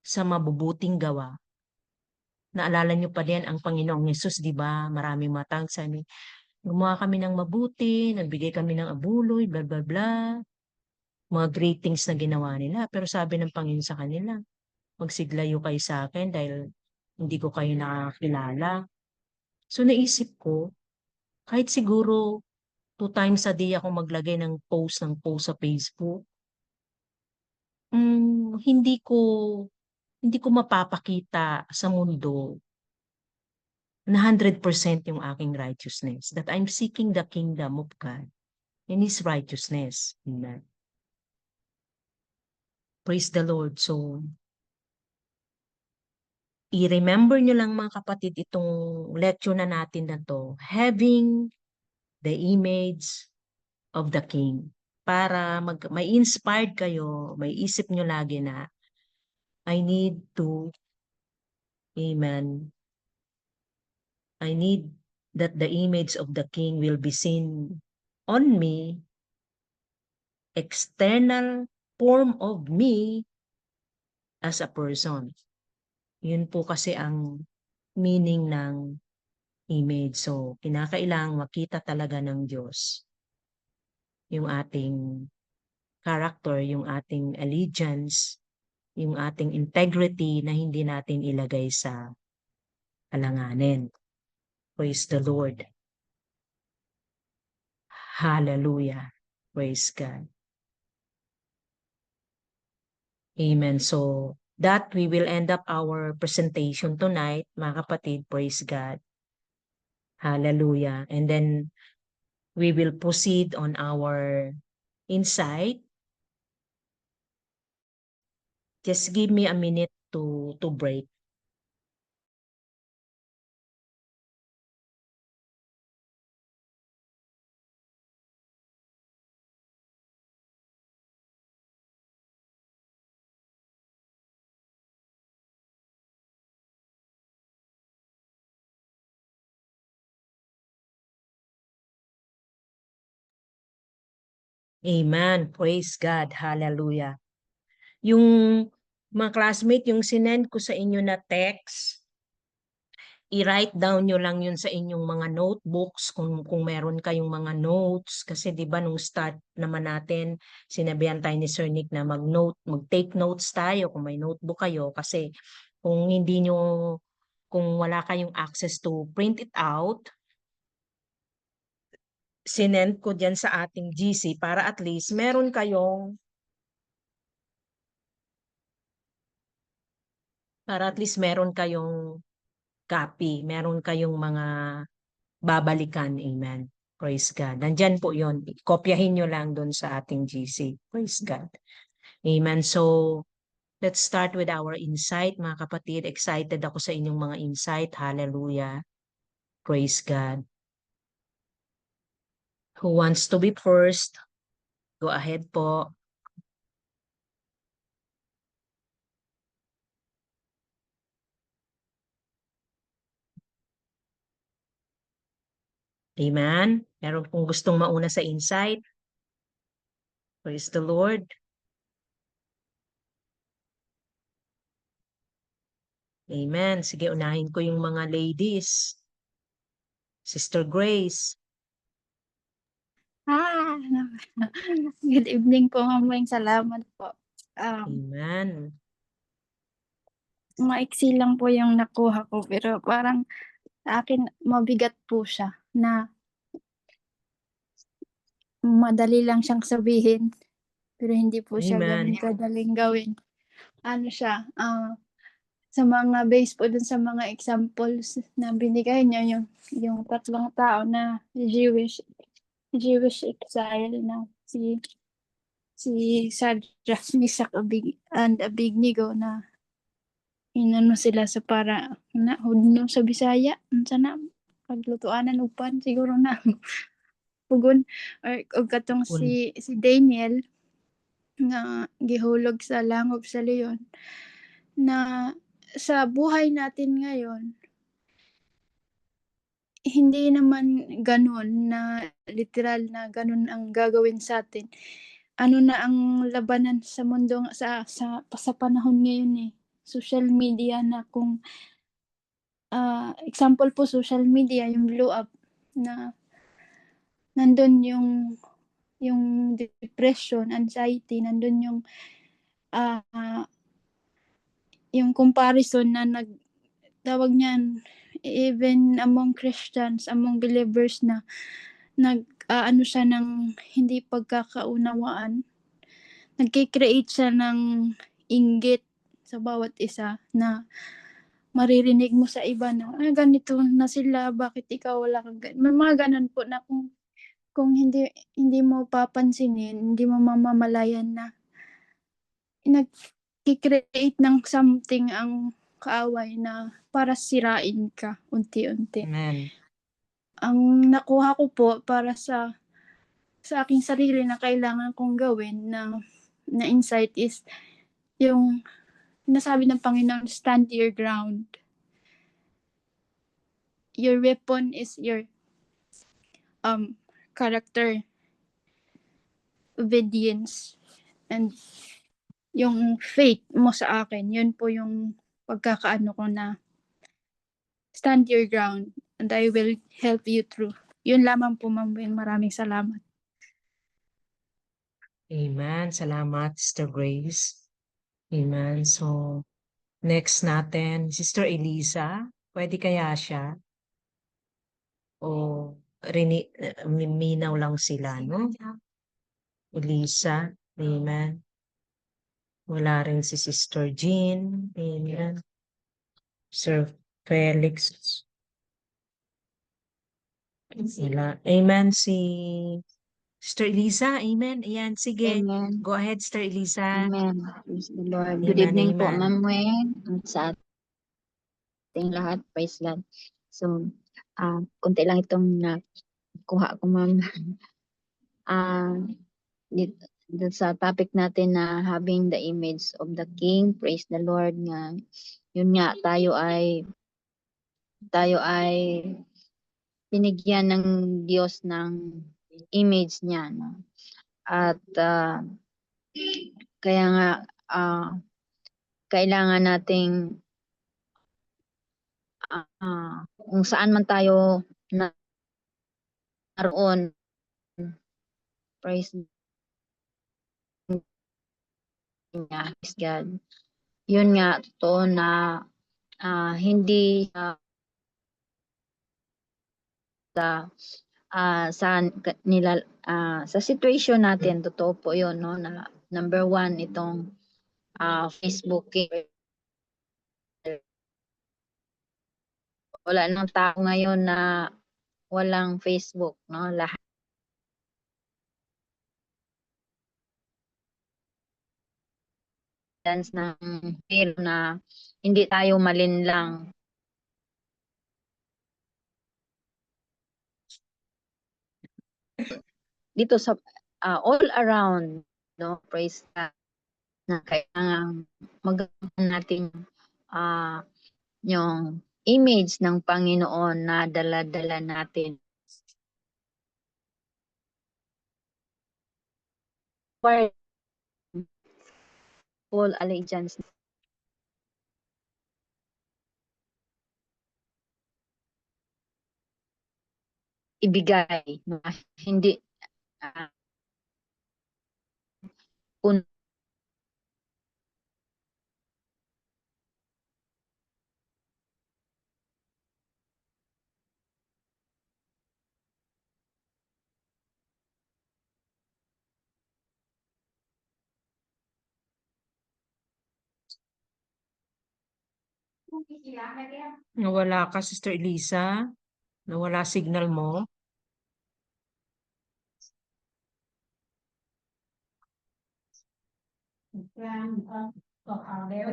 sa mabubuting gawa. Naalala nyo pa din ang Panginoong Yesus, di ba? Maraming matang sa amin. Gumawa kami ng mabuti, nagbigay kami ng abuloy, bla bla bla. Mga great things na ginawa nila. Pero sabi ng Panginoon sa kanila, magsiglayo kayo sa akin dahil hindi ko kayo nakakilala. So naisip ko, kahit siguro 2 times a day ako maglagay ng post sa Facebook, hindi ko mapapakita sa mundo na 100% yung aking righteousness, that I'm seeking the kingdom of God and His righteousness. Amen. Praise the Lord. So, i-remember nyo lang mga kapatid itong lecture na natin na to, having the image of the King. Para may inspired kayo, may isip nyo lagi na, I need to, amen, I need that the image of the King will be seen on me, external form of me as a person. Yun po kasi ang meaning ng image. So, kinakailangang makita talaga ng Diyos yung ating character, yung ating allegiance, yung ating integrity na hindi natin ilagay sa alanganin. Praise the Lord. Hallelujah. Praise God. Amen. So, that we will end up our presentation tonight, mga kapatid. Praise God. Hallelujah. And then, we will proceed on our insight. Just give me a minute to break. Amen. Praise God. Hallelujah. Yung mga classmate, yung sinend ko sa inyo na text, i-write down nyo lang yun sa inyong mga notebooks kung meron kayong mga notes. Kasi di ba nung start naman natin, sinabihan tayo ni Sir Nick na mag-take notes tayo kung may notebook kayo. Kasi kung hindi nyo, kung wala kayong access to print it out, sinend ko dyan sa ating GC para at least meron kayong copy, meron kayong mga babalikan. Amen. Praise God. Nandyan po yun. Kopyahin nyo lang doon sa ating GC. Praise God. Amen. So, let's start with our insight. Mga kapatid, excited ako sa inyong mga insight. Hallelujah. Praise God. Who wants to be first? Go ahead po. Amen. Meron kung gustong mauna sa insight. Praise the Lord. Amen. Sige, unahin ko yung mga ladies. Sister Grace. Good evening po, Ma'am Weng. Salamat po. Amen. Maiksi lang po yung nakuha ko, pero parang sa akin mabigat po siya na madali lang siyang sabihin, pero hindi po siya Amen. ganun kadaling gawin. Ano siya, sa mga base po dun sa mga examples na binigay niya, yung tatlong tao na Jewish exile na si Shadrach, Meshach, and Abednego na inano sila sa para na hudno sa Bisaya unsa na paglutuanan upan siguro na pugon or katong si Daniel nga gihulog sa langob sa leon na sa buhay natin ngayon hindi naman ganun na literal na ganun ang gagawin sa atin. Ano na ang labanan sa mundo sa panahon ngayon eh. Social media na kung example po social media yung blow up na nandun yung depression, anxiety, nandun yung comparison na tawag niyan even among Christians, among believers na ano siya ng hindi pagkakaunawaan. Nagki-create siya ng inggit sa bawat isa na maririnig mo sa iba na ganito na sila, bakit ikaw wala kang may mga ganun po na kung hindi mo papansinin, hindi mo mamamalayan na nag-create ng something ang kaaway na para sirain ka unti-unti. Amen. Ang nakuha ko po para sa aking sarili na kailangan kong gawin na insight is yung nasabi ng Panginoon, stand your ground. Your weapon is your character, obedience, and yung faith mo sa akin. Yun po yung pagkakaano ko na stand your ground and I will help you through. Yun lamang po, Ma'am Weng. Maraming salamat. Amen. Salamat, Sister Grace. Amen. So, next natin, Sister Elisa. Pwede kaya siya? O minaw lang sila, no? Elisa. Amen. Wala rin si Sister Jean. Amen. Sir Felix. Wala. Amen. Si Sister Elisa. Amen. Ayan, sige. Amen. Go ahead, Sister Elisa. Amen. Praise the Lord. Good Amen, evening po, amen. Ma'am Weng. At sa ating lahat, praise God. So, konti lang itong nakuha ko, Ma'am. Dito sa topic natin na having the image of the King, praise the Lord nga. Yun nga, tayo ay binigyan ng Diyos ng image niya. No? At kaya nga kailangan nating kung saan man tayo naroon, praise niya, praise God. Yun nga, totoo na hindi sa situation natin, totoo po yun, no, na number one, itong Facebook. Wala nang tao ngayon na walang Facebook, no? Lahat ng pero na hindi tayo malinlang. Dito sa all around, no, praise God, na kailangan magawa natin yung image ng Panginoon na dala-dala natin. Full allegiance. Ibigay, hindi kung Nawala ka, Sister Elisa? Nawala signal mo?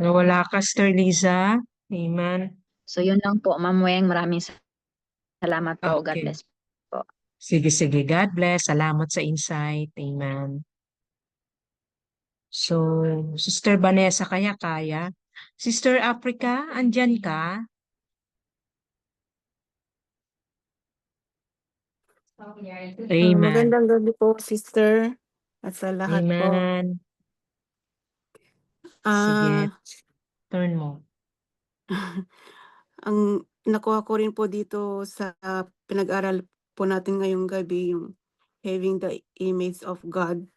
Nawala ka, Sister Elisa? Amen. so yun lang po, Ma'am Weng, maraming salamat po. God Okay. bless po. Sige, sige. God bless. Salamat sa insight. Amen. So, Sister Vanessa, kaya? Sister Africa, andyan ka? Amen. Magandang gabi po, sister, at sa lahat po. Amen. Sige. Turn mo. Ang nakuha ko rin po dito sa pinag-aral po natin ngayong gabi, yung having the image of God.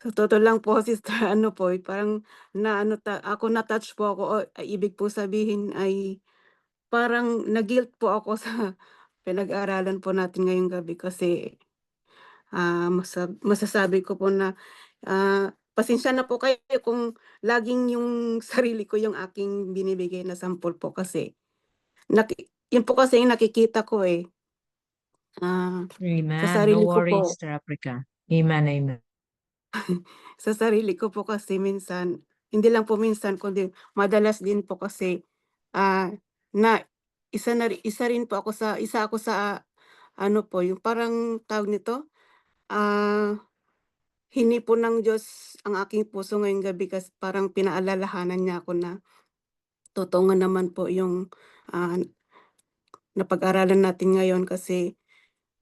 Sa totoo lang po, sister, ano po, parang ako na-touch po ako. Ibig po sabihin ay parang na-guilt po ako sa pinag-aaralan po natin ngayong gabi kasi masasabi ko po na pasensya na po kayo kung laging yung sarili ko yung aking binibigay na sample po kasi yun po kasi yung nakikita ko eh. Sa Amen. sarili No ko po. worries, Sister Africa. Amen, amen. Sa sarili ko po kasi minsan, hindi lang po minsan, kundi madalas din po kasi na isa ako sa ano po, yung parang tawag nito, hinipo ng Diyos ang aking puso ngayong gabi kasi parang pinaalalahanan niya ako na totoo nga naman po yung napag-aralan natin ngayon kasi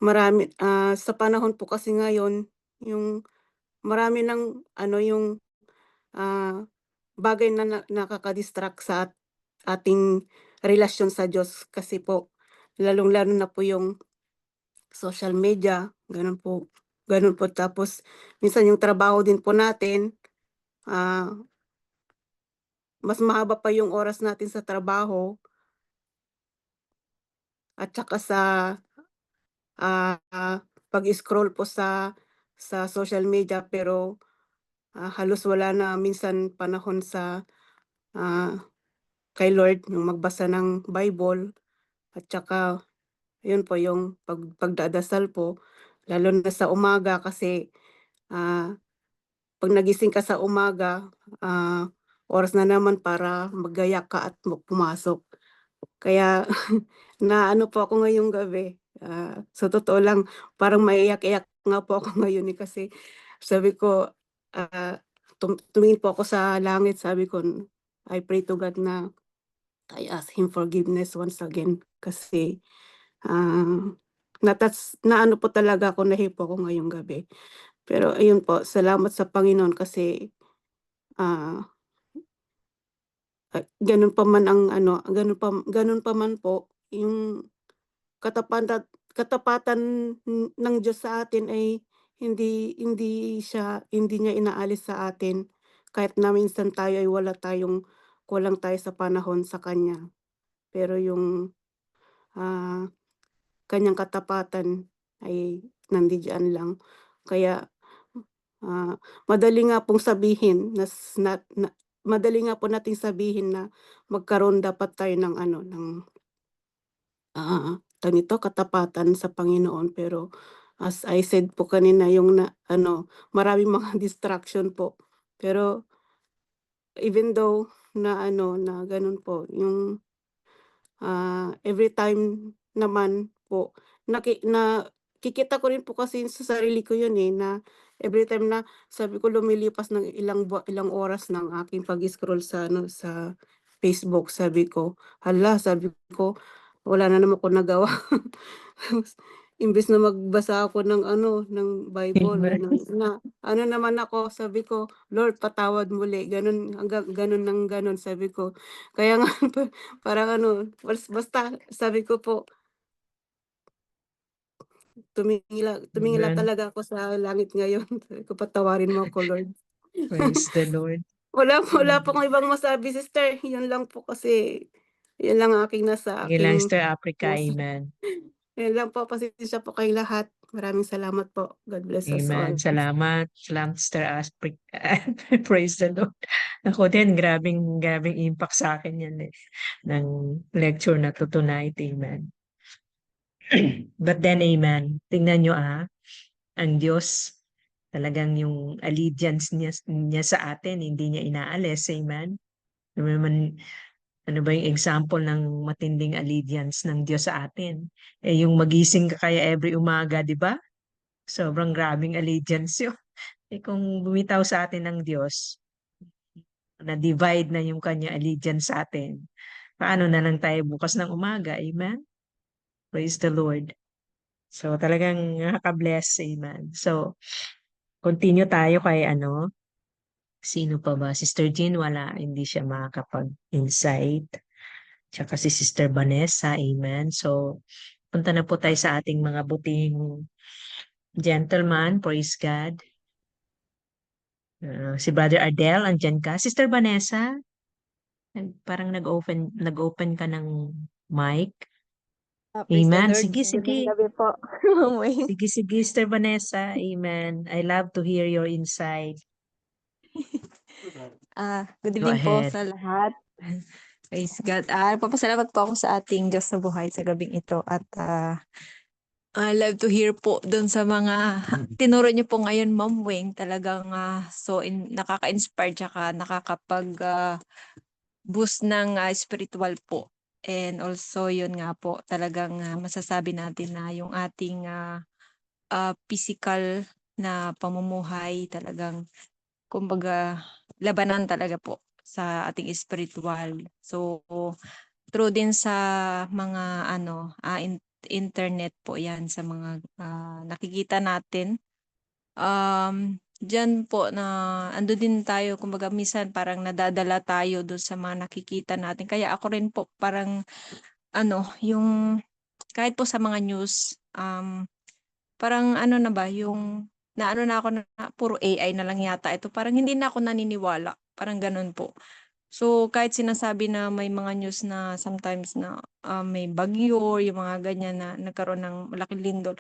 marami sa panahon po kasi ngayon yung marami ng yung bagay na nakaka-distract sa ating relasyon sa Diyos kasi po lalong-lalo na po yung social media, gano'n po. Gano'n po tapos minsan yung trabaho din po natin, mas mahaba pa yung oras natin sa trabaho at saka sa pag-scroll po sa social media pero halos wala na minsan panahon sa kay Lord, yung magbasa ng Bible at saka yun po yung pagdadasal po lalo na sa umaga kasi pag nagising ka sa umaga, oras na naman para maggaya ka at pumasok. Kaya naano po ako ngayong gabi, sa totoo lang parang maiiyak-iyak nga po ako ngayon eh, kasi sabi ko, tumingin po ako sa langit, sabi ko, I pray to God na I ask Him forgiveness once again kasi na ano po talaga ako, nahipo ako ngayong gabi. Pero ayun po, salamat sa Panginoon kasi ah, ganun pa man ang ano, ganun pa man po yung katapatan ng Diyos sa atin ay hindi niya inaalis sa atin kahit na minsan tayo ay kulang tayo sa panahon sa kanya. Pero yung ah, kanyang katapatan ay nandidiyan lang. Kaya madali nga pong sabihin madali nga po nating sabihin na magkaroon dapat tayo ng ano, ng tawag nito, katapatan sa Panginoon. Pero as I said po kanina, yung na ano, maraming mga distraction po. Pero even though na ano, na gano'n po, yung every time naman po nakikita ko rin po kasi sa sarili ko yun, na every time na sabi ko lumilipas ng ilang oras ng aking pag-scroll sa ano, sa Facebook, sabi ko, "Hala," sabi ko, "wala na naman akong nagawa." Imbes na magbasa ako ng ano, ng Bible, Amen. ano naman ako, sabi ko, "Lord, patawad muli." Gano'n, hanggang gano'n ng gano'n, sabi ko. Kaya nga parang ano, basta sabi ko po, tumingala Amen. talaga ako sa langit ngayon. Sabi ko, "Patawarin mo ako, Lord." Praise the Lord. Wala po akong ibang masabi, sister. 'Yun lang po kasi 'yun lang ang aking nasa Sige lang, aking Sister Africa. puso. Amen. 'Yun lang po, pasensya po kayong lahat. Maraming salamat po. God bless us Amen. all. Salamat. Salamat, Sister Africa. Praise the Lord. Ako din, grabing impact sa akin yan ng lecture na to tonight. Amen. But then, amen. Tingnan nyo ang Diyos, talagang yung allegiance niya sa atin, hindi niya inaalis. Amen. Ano ba yung example ng matinding allegiance ng Diyos sa atin? Yung magising ka kaya every umaga, di ba? Sobrang grabing allegiance yun. Kung bumitaw sa atin ng Diyos, na-divide na yung kanya allegiance sa atin, paano na lang tayo bukas ng umaga? Amen? Praise the Lord. So, talagang nakaka-bless. Amen. So, continue tayo kay sino pa ba? Sister Jean, hindi siya makakapag-insight. Tsaka si Sister Vanessa. Amen. So, punta na po tayo sa ating mga buting gentleman. Praise God. Si Brother Ardel, andyan ka. Sister Vanessa, parang nag-open ka ng mic. Praise the Amen. Lord. Sige, Magandang sige. gabi po. Mamuhay. Sige, sige, Sister Vanessa. Amen. I love to hear your insight. Good Go evening po ahead. sa lahat. Praise God. Papasalamat po ako sa ating Diyos na buhay sa gabing ito at I love to hear po doon sa mga tinuro niyo po ngayon, Ma'am Weng. Talagang nakaka-inspire tsaka boost ng spiritual po. And also yun nga po, talagang masasabi natin na yung ating physical na pamumuhay talagang kumbaga labanan talaga po sa ating spiritual. So true din sa mga internet po 'yan sa mga nakikita natin. Diyan po na ando din tayo kumbaga minsan parang nadadala tayo dun sa mga nakikita natin. Kaya ako rin po parang yung kahit po sa mga news, parang na ba yung naano na ako na puro AI na lang yata ito, parang hindi na ako naniniwala, parang gano'n po. So, kahit sinasabi na may mga news na sometimes na may bagyo, yung mga ganyan na nagkaroon ng malaking lindol,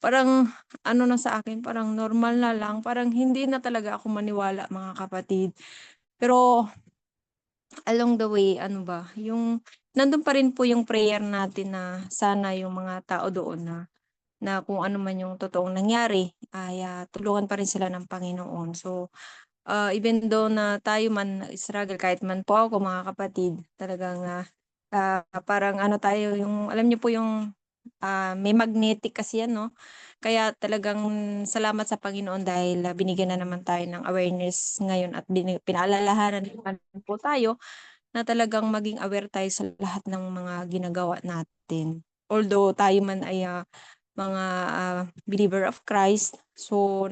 parang na sa akin, parang normal na lang, parang hindi na talaga ako maniwala mga kapatid. Pero along the way, yung nandun pa rin po yung prayer natin na sana yung mga tao doon na kung ano man yung totoong nangyari ay tulungan pa rin sila ng Panginoon. So, even though na tayo man struggle, kahit man po ako mga kapatid, talagang parang tayo yung, alam niyo po yung may magnetic kasi yan, no? Kaya talagang salamat sa Panginoon dahil binigyan na naman tayo ng awareness ngayon at pinaalalahanan naman po tayo na talagang maging aware tayo sa lahat ng mga ginagawa natin. Although tayo man ay mga believer of Christ. So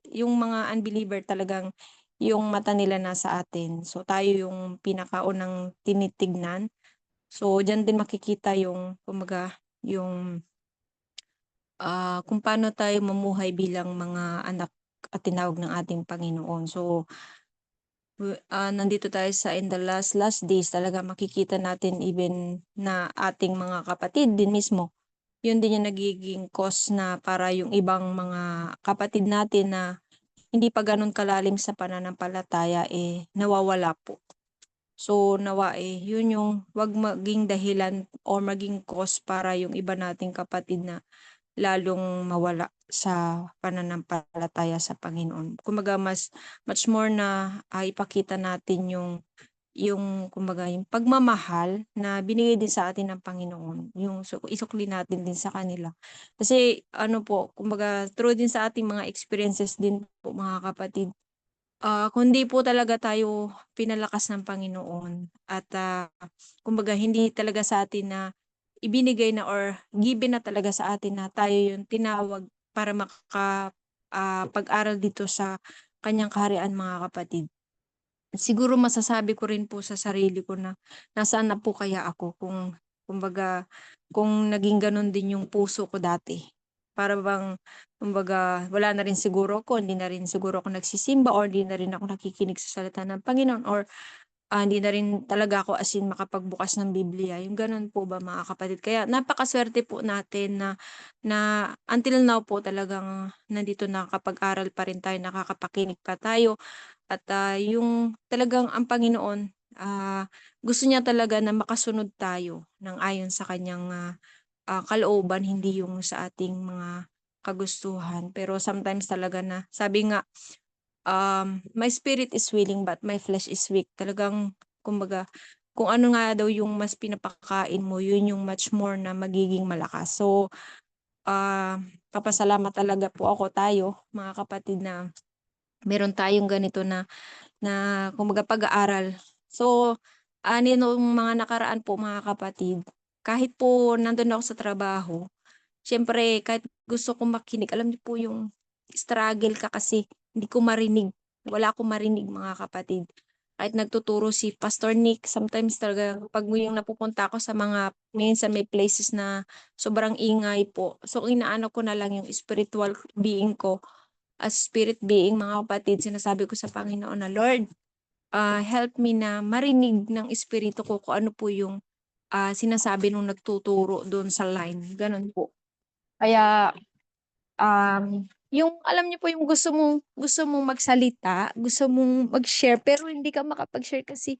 yung mga unbeliever talagang yung mata nila nasa atin. So tayo yung pinakaunang tinitignan. So diyan din makikita yung kumbaga yung kung paano tayo mamuhay bilang mga anak at tinawag ng ating Panginoon. So nandito tayo sa in the last days talaga makikita natin even na ating mga kapatid din mismo. Yun din yung nagiging cause na para yung ibang mga kapatid natin na hindi pa ganun kalalim sa pananampalataya nawawala po. So nawa yun yung wag maging dahilan or maging cause para yung iba nating kapatid na lalong mawala sa pananampalataya sa Panginoon. Kumbaga much more na ipakita natin yung kumbaga yung pagmamahal na binigay din sa atin ng Panginoon. Yung isukli natin din sa kanila. Kasi ano po, kumbaga true din sa ating mga experiences din po mga kapatid. Kundi po talaga tayo pinalakas ng Panginoon at kumbaga hindi talaga sa atin na ibinigay na or given na talaga sa atin na tayo yung tinawag para pag-aral dito sa kanyang kaharian mga kapatid. Siguro masasabi ko rin po sa sarili ko na nasaan na po kaya ako kumbaga kung naging ganun din yung puso ko dati. Para bang kumbaga wala na rin siguro ako, hindi na rin siguro ako nagsisimba or hindi na rin ako nakikinig sa salita ng Panginoon or hindi na rin talaga ako as in makapagbukas ng Biblia. Yung ganun po ba mga kapatid. Kaya napakaswerte po natin na until now po talagang nandito nakakapag-aral pa rin tayo, nakakapakinig pa tayo. At yung talagang ang Panginoon, gusto niya talaga na makasunod tayo ng ayon sa kanyang kalooban, hindi yung sa ating mga kagustuhan. Pero sometimes talaga na, sabi nga, my spirit is willing but my flesh is weak. Talagang, kumbaga, kung ano nga daw yung mas pinapakain mo, yun yung much more na magiging malakas. So, papasalamat talaga po ako tayo, mga kapatid, na meron tayong ganito na kumbaga pag-aaral. So, nung mga nakaraan po mga kapatid, kahit po nandun ako sa trabaho, siyempre kahit gusto kong makinig, alam niyo po yung struggle ka kasi hindi ko marinig. Wala akong marinig mga kapatid. Kahit nagtuturo si Pastor Nick, sometimes talaga pag yung napupunta ako sa minsan may places na sobrang ingay po. So, inaano ko na lang yung spiritual being ko. As spirit being mga kapatid, sinasabi ko sa Panginoon na, Lord, help me na marinig ng espiritu ko kung ano po yung sinasabi nung nagtuturo doon sa line. Ganun po. Kaya, yung alam niyo po yung gusto mong magsalita, gusto mong mag-share, pero hindi ka makapag-share kasi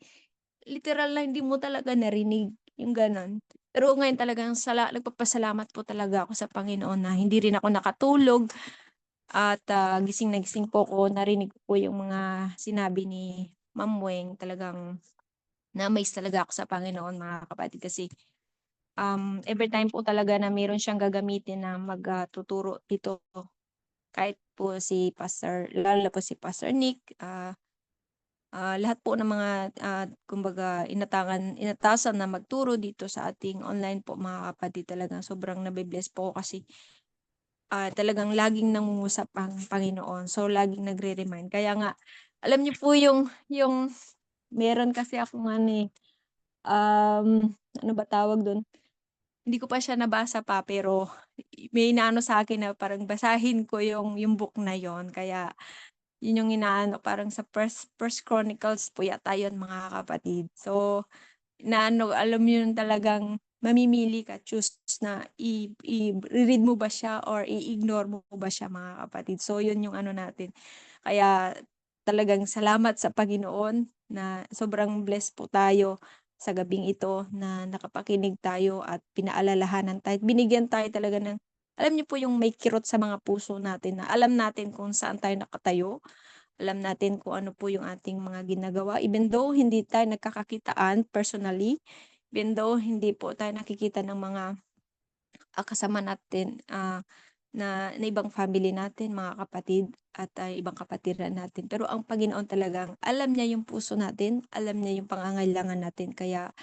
literal na hindi mo talaga narinig yung ganun. Pero ngayon talagang nagpapasalamat po talaga ako sa Panginoon na hindi rin ako nakatulog at gising na gising po ko, narinig ko po yung mga sinabi ni Ma'am Weng. Talagang na-amaze talaga ako sa Panginoon mga kapatid kasi every time po talaga na meron siyang gagamitin na magtuturo dito, kahit po lalo na po si Pastor Nick, lahat po ng mga kumbaga inatasan na magturo dito sa ating online po mga kapatid, talagang sobrang nabe-bless po ako kasi talagang laging nangungusap ang Panginoon. So laging nagre-remind. Kaya nga alam niyo po yung meron kasi akong ano ba tawag dun? Hindi ko pa siya nabasa pa pero may inaano sa akin na parang basahin ko yung book na yon. Kaya yun yung inaano parang sa First Chronicles po yata yun mga kapatid. So alam mo yun talagang mamimili ka, choose na i-read mo ba siya or i-ignore mo ba siya mga kapatid. So yun yung ano natin. Kaya talagang salamat sa Panginoon na sobrang blessed po tayo sa gabing ito na nakapakinig tayo at pinaalalahanan tayo. Binigyan tayo talaga ng, alam niyo po yung may kirot sa mga puso natin na alam natin kung saan tayo nakatayo. Alam natin kung ano po yung ating mga ginagawa. Even though hindi tayo nagkakakitaan personally, even though hindi po tayo nakikita ng mga kasama natin na ibang family natin, mga kapatid at ibang kapatiran natin. Pero ang Panginoon talagang alam niya yung puso natin, alam niya yung pangangailangan natin. Kaya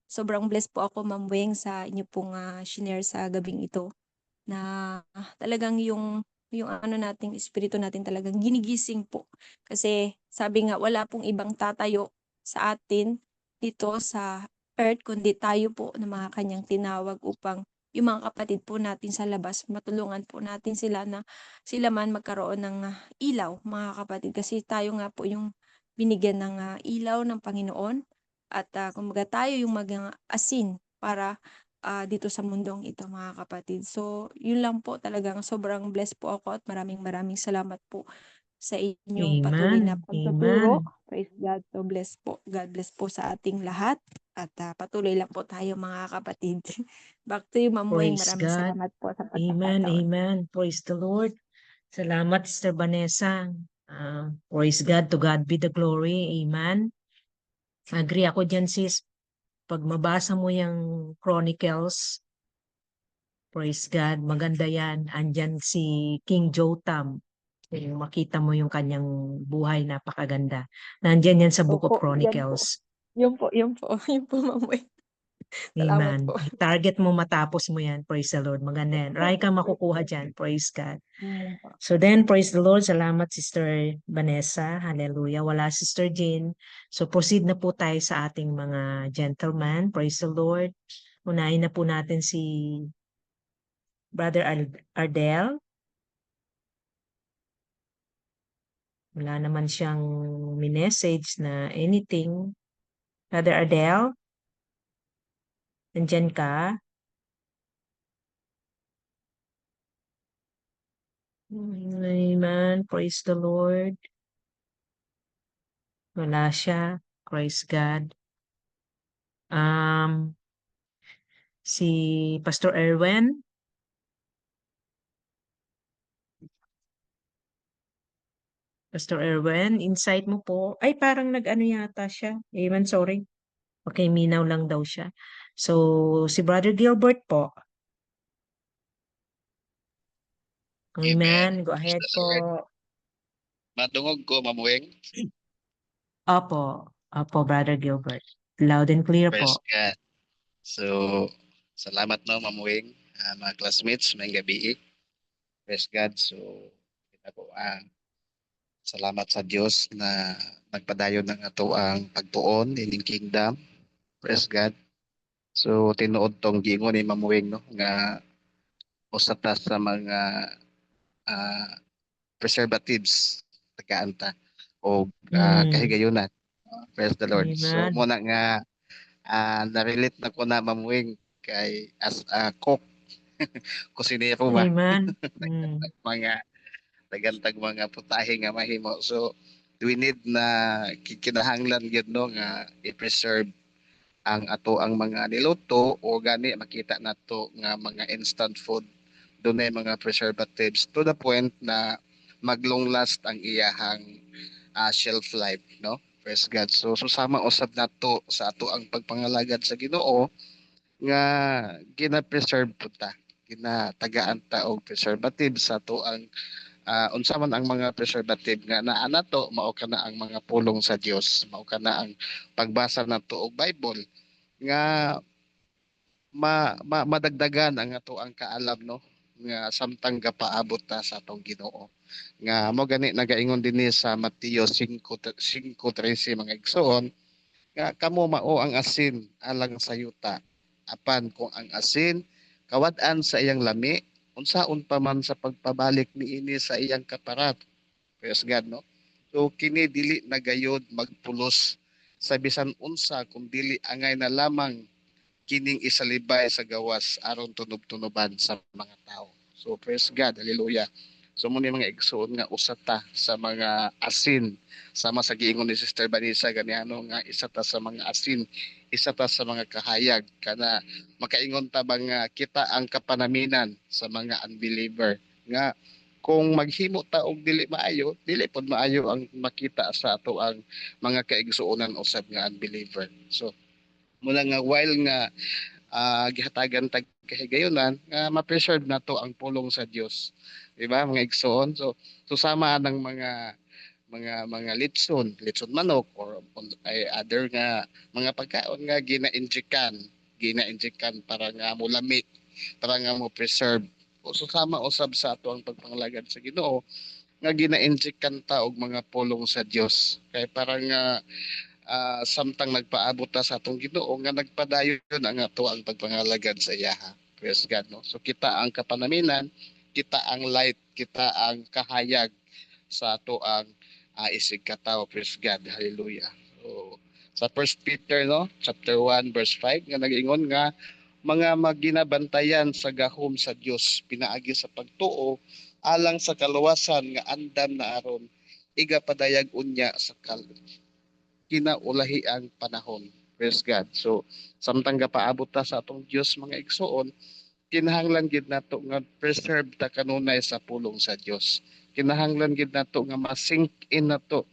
sobrang blessed po ako, Ma'am Weng, sa inyo pong shinare sa gabing ito. na talagang yung ano nating espiritu natin talagang ginigising po. Kasi sabi nga wala pong ibang tatayo sa atin dito sa earth kundi tayo po na mga kanyang tinawag upang yung mga kapatid po natin sa labas, matulungan po natin sila na sila man magkaroon ng ilaw, mga kapatid. Kasi tayo nga po yung binigyan ng ilaw ng Panginoon at kumbaga tayo yung maging asin para dito sa mundong ito, mga kapatid. So, yun lang po, talagang sobrang blessed po ako at maraming maraming salamat po sa inyong patuloy na Amen. pagtuturo. Amen. Praise God. So bless po. God bless po sa ating lahat. At patuloy lang po tayo, mga kapatid. Back to you, Ma'am Weng. Praise Maraming God. salamat po sa Amen. pagkakataon. Amen. Praise the Lord. Salamat, Sister Vanessa. Praise God. To God be the glory. Amen. Agree ako dyan, sis. Pag mabasa mo yung Chronicles, praise God, maganda yan. Andyan si King Jotham. Yung makita mo yung kanyang buhay, napakaganda. Nandyan yan sa Book of Opo, yan po. Chronicles. Yun po, yun po. Yun po, Ma'am Weng. Salamat Amen. po. Target mo matapos mo yan. Praise the Lord. Maganda yan. Marami kang makukuha dyan. Praise God. Amen po. So then, praise the Lord. Salamat, Sister Vanessa. Hallelujah. Wala, Sister Jean. So proceed na po tayo sa ating mga gentlemen. Praise the Lord. Unahin na po natin si Brother Ardel. Wala naman siyang minessage na anything. Brother Ardel, nandyan ka? Amen. Praise the Lord. Wala siya. Praise God. Si Pastor Erwin. Pastor Erwin, insight mo po. Ay, parang nag-ano yata siya. Amen, sorry. Okay, minaw lang daw siya. So, si Brother Gilbert po. Amen. Amen. Go Praise ahead the po. Lord. Matungog ko, Ma'am Weng. Opo. Opo, Brother Gilbert. Loud and clear Praise po. God. So, salamat no, Ma'am Weng. Mga classmates, may gabi. Praise God. So, kita ko salamat sa Diyos na nagpadayon ng ato ang pagtuon ining kingdom. Praise God. So, tinuod tong giingon ni Ma'am Weng no, nga usa ta sa mga ah, preservatives tagaanta o kahigayunan. Praise the Lord. So, Amen. muna nga na-relate na ko na Ma'am Weng kay as a cook, kusinero ba, Amen. mga tagantag mga putahe nga mahimo. So we need na kinahanglan gyud no nga i-preserve ang ato ang mga niluto o gani makita nato nga mga instant food dunay mga preservatives to the point na mag-long last ang iyahang shelf life no. Praise God. So susama usab nato sa ato ang pagpangalagad sa Ginoo nga gina-preserve po ta, ginatagaan ta og preservative sa ato ang unsa man ang mga preservative nga naa nato mao kana ang mga pulong sa Dios, mao kana ang pagbasa nato og Bible nga madagdagan ang ato ang kaalam no nga samtang gapaabot ta sa atong Ginoo nga mo gani nagaingon dinhi sa Mateo 5:13 mga igsoon nga kamo mao ang asin alang sa yuta apan kung ang asin kawad-an sa iyang lami unsaon pa man sa pagpabalik niini sa iyang kaparat. Praise God no. So kini dili na gayod magpulos sa bisan unsa kung dili angay na lamang kining isalibay sa gawas aron tunob-tunoban sa mga tao. So praise God, hallelujah. So muna mga igsoon nga usata sa mga asin sama sa giingon ni Sister Vanessa ganiano nga isa ta sa mga asin, isa ta sa mga kahayag kana makaingon ta ba nga kita ang kapanaminan sa mga unbeliever nga kung maghimo ta og dili maayo, dili pod maayo ang makita sa ato ang mga kaigsuonan usab nga unbeliever. So mula nga while nga gihatagan tag kahigayonan nga ma-preserve nato ang pulong sa Dios. Di ba mga igsoon? So susama ng mga litson manok or ay other nga mga pagkaon nga gina-injekan para nga mo lami, para nga mo preserve nako. So sama usab sa ato ang pagpangalagad sa Ginoo nga gina-inject kanta og mga pulong sa Dios. Kay parang samtang nagpaabot ta sa atong Ginoo nga nagpadayon ang ato ang pagpangalagad sa iya. Praise God, no? So kita ang kapanaminan, kita ang light, kita ang kahayag sa ato ang isig katawo. Praise God. Hallelujah. So sa 1 Peter, no, chapter 1 verse 5 nga nag-ingon nga mga maginabantayan sa gahom sa Dios pinaagi sa pagtuo alang sa kaluwasan nga andam na aron igapadayag unya sa kinaulahiang panahon. Praise God. So samtang gapaabot ta sa atong Dios mga igsoon, kinahanglan gid nato nga preserve ta kanunay sa pulong sa Dios. Kinahanglan gid nato nga ma-sink in nato,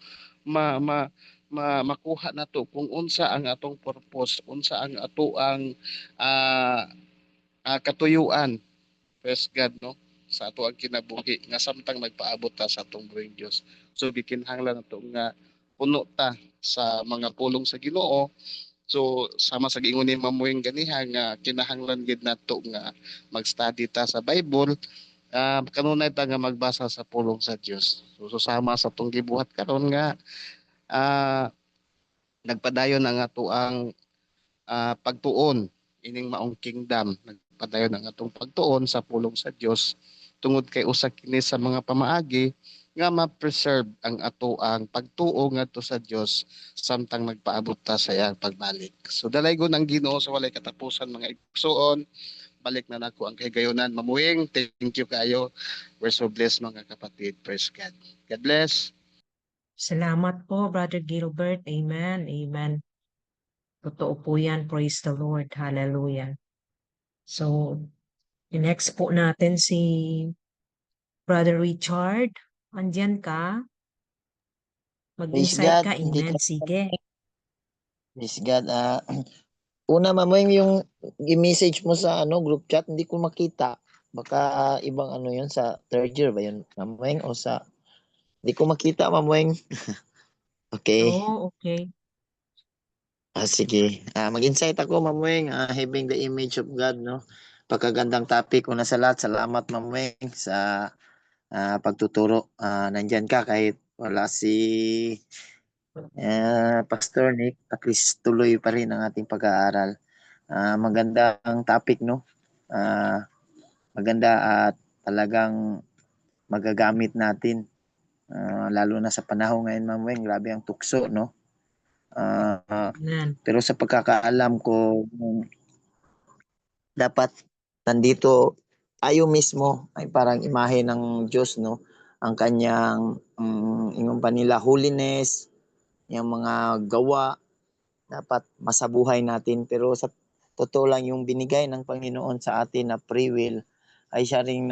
makuha nato kung unsa ang atong purpose, unsa ang ato ang katuyuan. Praise God, no? Sa ato ang kinabuhi nga samtang nagpaabot ta sa atong buhing Dios. So gikinahanglan nato nga puno ta sa mga pulong sa Ginoo. So sama sa giingon ni Mamuing ganiha nga kinahanglan gid nato nga mag-study ta sa Bible, kanunay ta nga magbasa sa pulong sa Dios. So sama sa tong gibuhat karon nga nagpadayon ang ato ang pagtuon ining maong kingdom. Nagpadayon ang atong pagtuon sa pulong sa Dios tungod kay usa kini sa mga pamaagi nga ma-preserve ang ato ang pagtuo ngadto sa Dios samtang nagpaabot ta sa iyang pagbalik. So dalaygon ang Ginoo sa walay katapusan mga igsoon. Balik na nako ang kahigayonan. Mamuing, thank you kayo. We're so blessed mga kapatid. Praise God. God bless. Salamat po, Brother Gilbert. Amen. Amen. Totoo po yan. Praise the Lord. Hallelujah. So, next po natin si Brother Richard. Andyan ka? Praise Mag-insight God, ka. hindi Amen. Sige. praise God. Una Mamoy, yung i-message mo sa group chat, hindi ko makita. Baka ibang yun sa third year ba yun, Mamoy? O sa hindi ko makita, Mamoy. Okay. Oh, okay. Sige. Mag-insight ako, Mamoy, having the image of God, no? Pagkagandang topic. Una sa lahat, salamat, Mamoy, sa pagtuturo. Nandyan ka kahit wala si Pastor Nick, at least tuloy pa rin ang ating pag-aaral. Magandang topic, no? Maganda at talagang magagamit natin. Lalo na sa panahon ngayon, Ma'am Weng, grabe ang tukso, no? Amen. Pero sa pagkakaalam ko, dapat nandito tayo mismo ay parang imahe ng Diyos, no? Ang kanyang ingon pa nila holiness, yung mga gawa dapat masabuhay natin, pero sa totoo lang yung binigay ng Panginoon sa atin na free will ay siya ring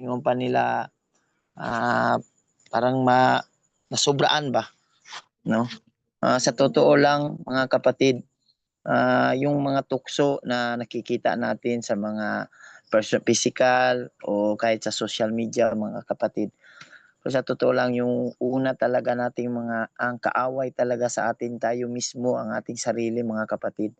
yung pa nila parang nasobraan ba, no? Sa totoo lang mga kapatid, yung mga tukso na nakikita natin sa mga physical o kahit sa social media mga kapatid, so sa totoo lang yung una talaga nating ang kaaway talaga sa atin tayo mismo, ang ating sarili mga kapatid.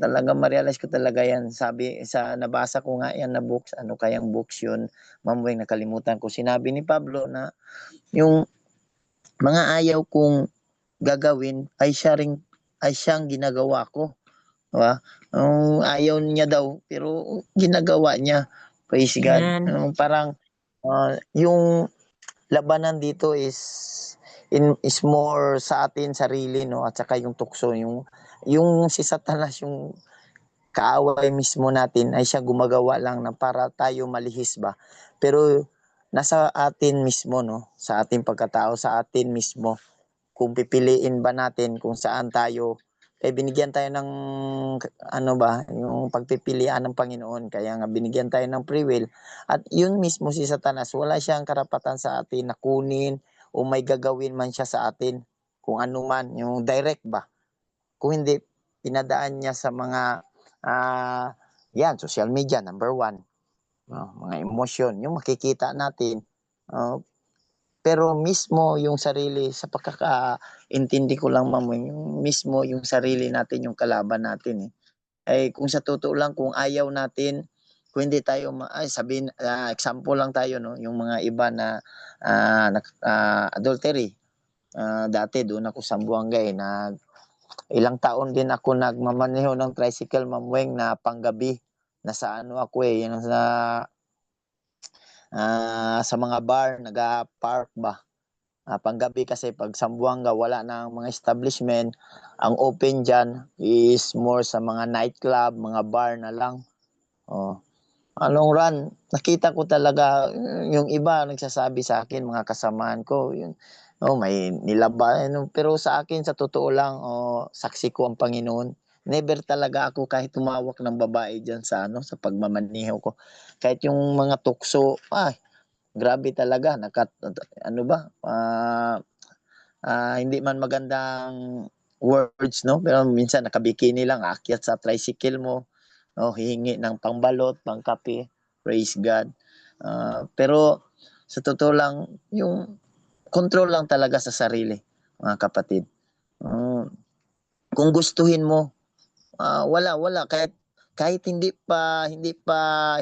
Talaga ma-realize ko talaga yan. Sabi sa nabasa ko nga yan na books, ano kayang books yun, Ma'am Weng, nakalimutan ko. Sinabi ni Pablo na yung mga ayaw kong gagawin ay siyang ginagawa ko. Diba? Ayaw niya daw pero ginagawa niya. Praise God. Amen. Parang yung labanan dito is more sa atin sarili, no, at saka yung tukso, yung si Satanas, yung kaaway mismo natin ay siya gumagawa lang na para tayo malihis ba, pero nasa atin mismo, no, sa ating pagkatao, sa atin mismo kung pipiliin ba natin kung saan tayo. Kaya binigyan tayo ng yung pagpipilian ng Panginoon, kaya nga binigyan tayo ng free will, at yun mismo si Satanas, wala siyang karapatan sa atin na kunin o may gagawin man siya sa atin kung ano man, yung direct ba, kung hindi pinadaan niya sa mga yan, social media, number one, mga emosyon, yung makikita natin, pero mismo yung sarili, sa pagkakaintindi ko lang, Ma'am, yung mismo yung sarili natin yung kalaban natin, eh. Ay kung sa totoo lang, kung ayaw natin kung hindi tayo sabihin, example lang tayo, no, yung mga iba na adultery. Dati doon ako sa Buanga ilang taon din ako nagmamaneho ng tricycle, Ma'am Weng, na panggabi. Nasa ano ako yun sa mga bar, nag-park ba. Panggabi kasi pag Sambuanga wala na ang mga establishment, ang open dyan is more sa mga nightclub, mga bar na lang. Anong run, nakita ko talaga yung iba nagsasabi sa akin, mga kasamahan ko, yun, may nilaba, pero sa akin, sa totoo lang, saksi ko ang Panginoon. Never talaga ako kahit tumawak ng babae dyan sa sa pagmamaniho ko. Kahit yung mga tukso, grabe talaga, hindi man magandang words, no? Pero minsan nakabikini lang, aakyat sa tricycle mo, hihingi ng pangbalot, pangkape, praise God. Pero sa totoo lang, yung control lang talaga sa sarili, mga kapatid. Kung gustuhin mo, wala kahit hindi pa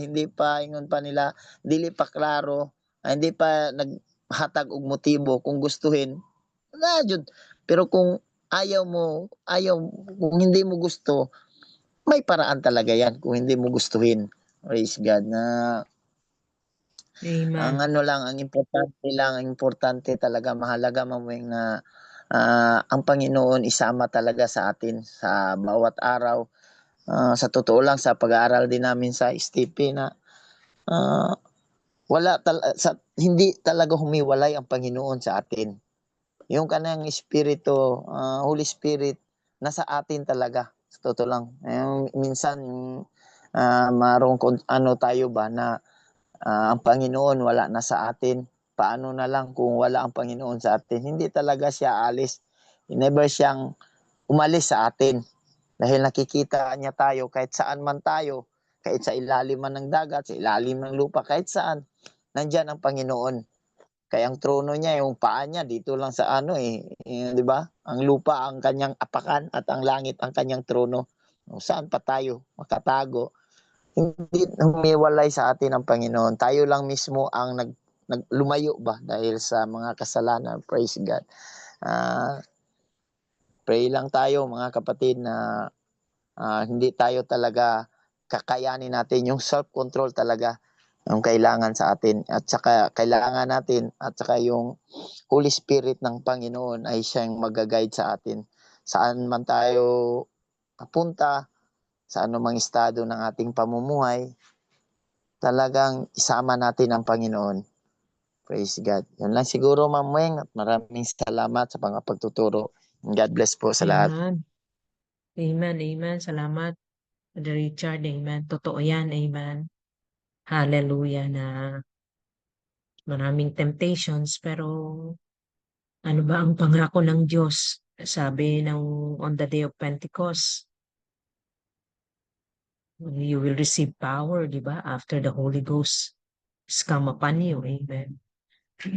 ingon pa nila, dili pa klaro, hindi pa naghatag og motibo, kung gustuhin, wala jud. Pero kung kung hindi mo gusto, may paraan talaga yan kung hindi mo gustuhin. Praise God. Ang Amen. ang importante talaga, mahalaga, Ma'am Weng, na ang Panginoon isama talaga sa atin sa bawat araw. Sa totoo lang, sa pag-aaral din namin sa STP na hindi talaga humiwalay ang Panginoon sa atin. Yung kanang Espiritu, Holy Spirit, nasa atin talaga. Sa totoo lang. Minsan, tayo ba na ang Panginoon wala na sa atin. Paano na lang kung wala ang Panginoon sa atin? Hindi talaga siya alis. Never siyang umalis sa atin. Dahil nakikita niya tayo kahit saan man tayo. Kahit sa ilalim man ng dagat, sa ilalim ng lupa, kahit saan. Nandyan ang Panginoon. Kaya ang trono niya, yung paa niya, dito lang sa di ba? Ang lupa ang kanyang apakan at ang langit ang kanyang trono. Saan pa tayo makatago? Hindi humiwalay sa atin ang Panginoon. Tayo lang mismo ang lumayo ba dahil sa mga kasalanan. Praise God. Pray lang tayo, mga kapatid, na hindi tayo talaga kakayanin natin yung self-control talaga yung kailangan sa atin, at saka kailangan natin, at saka yung Holy Spirit ng Panginoon ay siyang mag-guide sa atin saan man tayo papunta, sa anumang estado ng ating pamumuhay. Talagang isama natin ang Panginoon. Praise God. Yan lang siguro, Ma'am Weng, at maraming salamat sa mga pagtuturo. God bless po sa lahat. Amen. Salamat, Brother Richard. Amen. Totoo yan. Amen. Hallelujah, na maraming temptations, pero ano ba ang pangako ng Diyos? Sabi on the day of Pentecost, you will receive power, di ba? After the Holy Ghost has come upon you. Amen.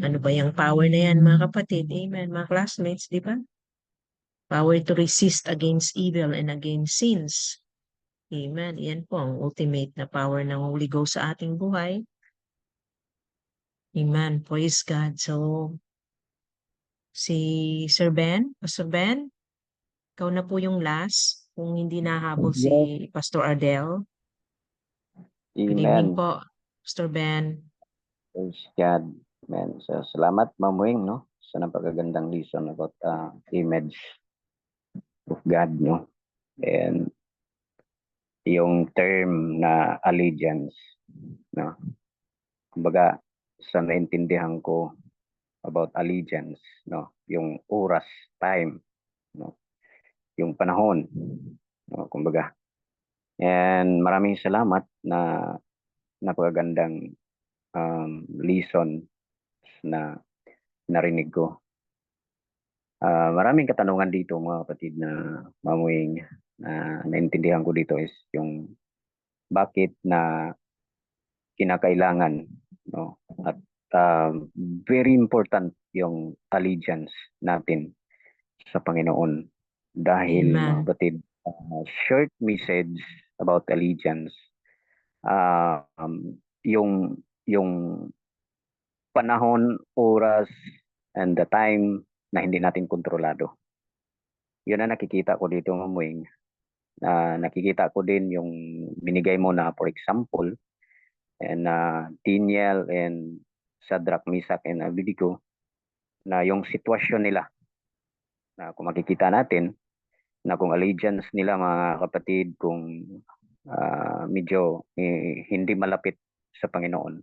Ano ba yung power na yan, mga kapatid? Amen. Mga classmates, di ba? Power to resist against evil and against sins. Amen. Yan po ang ultimate na power ng Holy Ghost sa ating buhay. Amen. Praise God. So, si Sir Ben, Pastor Ben, ikaw na po yung last. Kung hindi nahabol si Pastor Ardel. Good evening Amen. po, Pastor Ben. Praise God. Amen. So, salamat, Ma'am Weng, no? Sa napakagandang lesson about image of God, no? And yung term na allegiance, no? Kumbaga, sa naintindihan ko about allegiance, no? Yung oras, time, no? Yung panahon, no? Kumbaga. And maraming salamat na napakagandang lesson na narinig ko. Maraming katanungan dito, mga kapatid, na Ma'am Weng, na naintindihan ko dito is yung bakit na kinakailangan, no? At very important yung allegiance natin sa Panginoon. Dahil, mga Amen. kapatid, short message about allegiance. yung panahon, oras, and the time na hindi natin kontrolado. Yun ang nakikita ko dito, Ma'am Wing. Nakikita ko din yung binigay mo na, for example, and Daniel and Shadrach, Meshach, and Abednego, na yung sitwasyon nila, na kung makikita natin, na kung allegiance nila, mga kapatid, kung medyo hindi malapit sa Panginoon,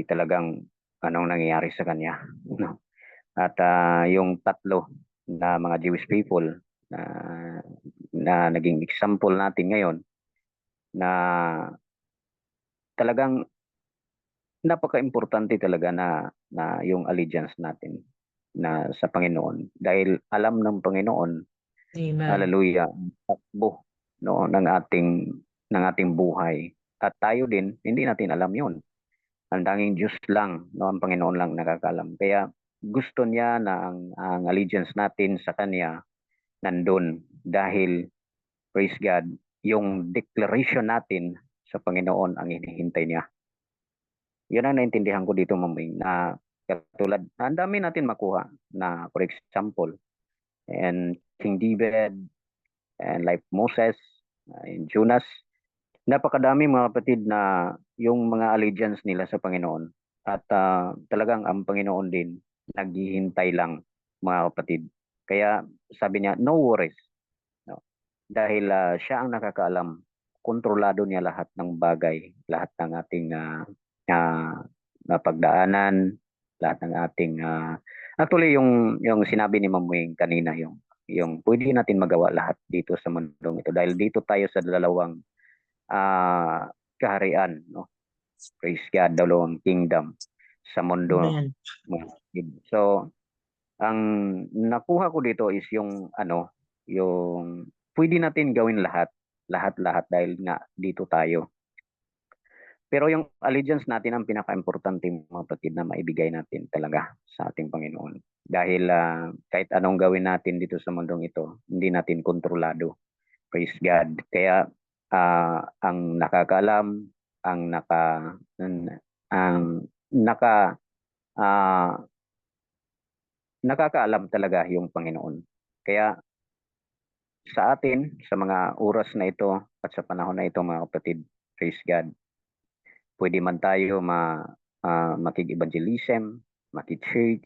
talagang anong nangyayari sa kanya. No? At yung tatlo na mga Jewish people na naging example natin ngayon, na talagang napaka-importante talaga na yung allegiance natin na sa Panginoon, dahil alam ng Panginoon, Amen. hallelujah, ang takbo, no, ng ating buhay. At tayo din, hindi natin alam yun. Ang tanging Diyos lang, no, ang Panginoon lang nakakaalam. Kaya gusto niya na ang allegiance natin sa Kanya nandun, dahil, praise God, yung declaration natin sa Panginoon ang hinihintay niya. Yun ang naintindihan ko dito, Ma'am Wing, na katulad, ang dami natin makuha na, for example, and King David, and like Moses, and Jonas, napakadami mga kapatid na yung mga allegiance nila sa Panginoon. At talagang ang Panginoon din naghihintay lang, mga kapatid. Kaya sabi niya, no worries. No? Dahil siya ang nakakaalam, kontrolado niya lahat ng bagay, lahat ng ating pagdaanan, lahat ng ating actually yung sinabi ni Ma'am Wing kanina, yung pwede natin magawa lahat dito sa mundong ito, dahil dito tayo sa dalawang kaharian, no? Praise God, dalawang kingdom sa mundo. Amen. So ang nakuha ko dito is yung pwede natin gawin lahat dahil nga dito tayo. Pero yung allegiance natin ang pinaka-importante, mga kapatid, na maibigay natin talaga sa ating Panginoon. Dahil kahit anong gawin natin dito sa mundong ito, hindi natin kontrolado. Praise God. Kaya ang nakakaalam, nakakaalam talaga yung Panginoon. Kaya sa atin, sa mga oras na ito at sa panahon na ito, mga kapatid, praise God, pwede man tayo makig-evangelism, makig-church,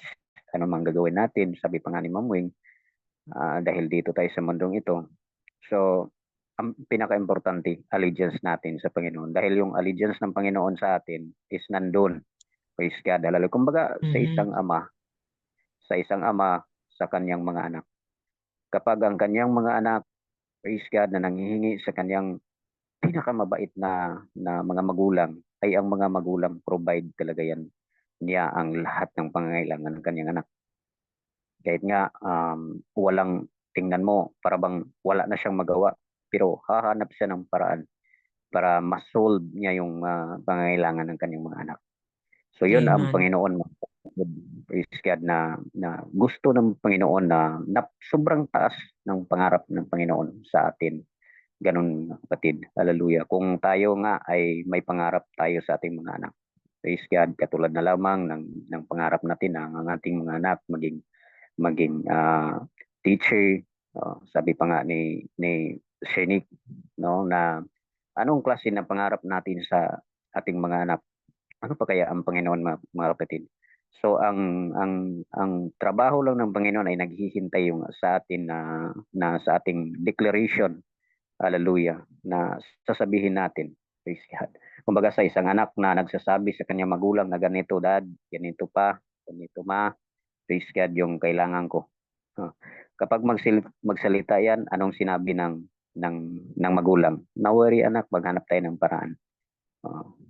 ano mang gagawin natin, sabi pa nga ni Ma'am Wing, dahil dito tayo sa mundong ito. So, ang pinaka-importante, allegiance natin sa Panginoon. Dahil yung allegiance ng Panginoon sa atin is nandun. Praise God. Kumbaga, sa isang ama, sa kanyang mga anak. Kapag ang kanyang mga anak, praise God, na nanghihingi sa kanyang pinakamabait na mga magulang, ay ang mga magulang provide talaga yan niya ang lahat ng pangangailangan ng kanyang anak. Kahit nga walang, tingnan mo, para bang wala na siyang magawa, pero hahanap siya ng paraan para ma-solve niya yung pangangailangan ng kanyang mga anak. So yun ang Amen. Panginoon, praise God, na gusto ng Panginoon na sobrang taas ng pangarap ng Panginoon sa atin. Ganun, kapatid. Hallelujah. Kung tayo nga ay may pangarap tayo sa ating mga anak, praise God, katulad na lamang ng pangarap natin na ang ating mga anak maging teacher. Sabi pa nga ni Shenik, no, na anong klase ng pangarap natin sa ating mga anak? Ano pa kaya ang Panginoon, mga kapatid? So ang trabaho lang ng Panginoon ay naghihintay yung sa atin na sa ating declaration, hallelujah, na sasabihin natin, praise God. Kumbaga sa isang anak na nagsasabi sa kanyang magulang na ganito, dad, ganito pa, ganito ma, praise God, yung kailangan ko. Kapag magsalita yan, anong sinabi ng magulang? No worry anak, maghanap tayo ng paraan.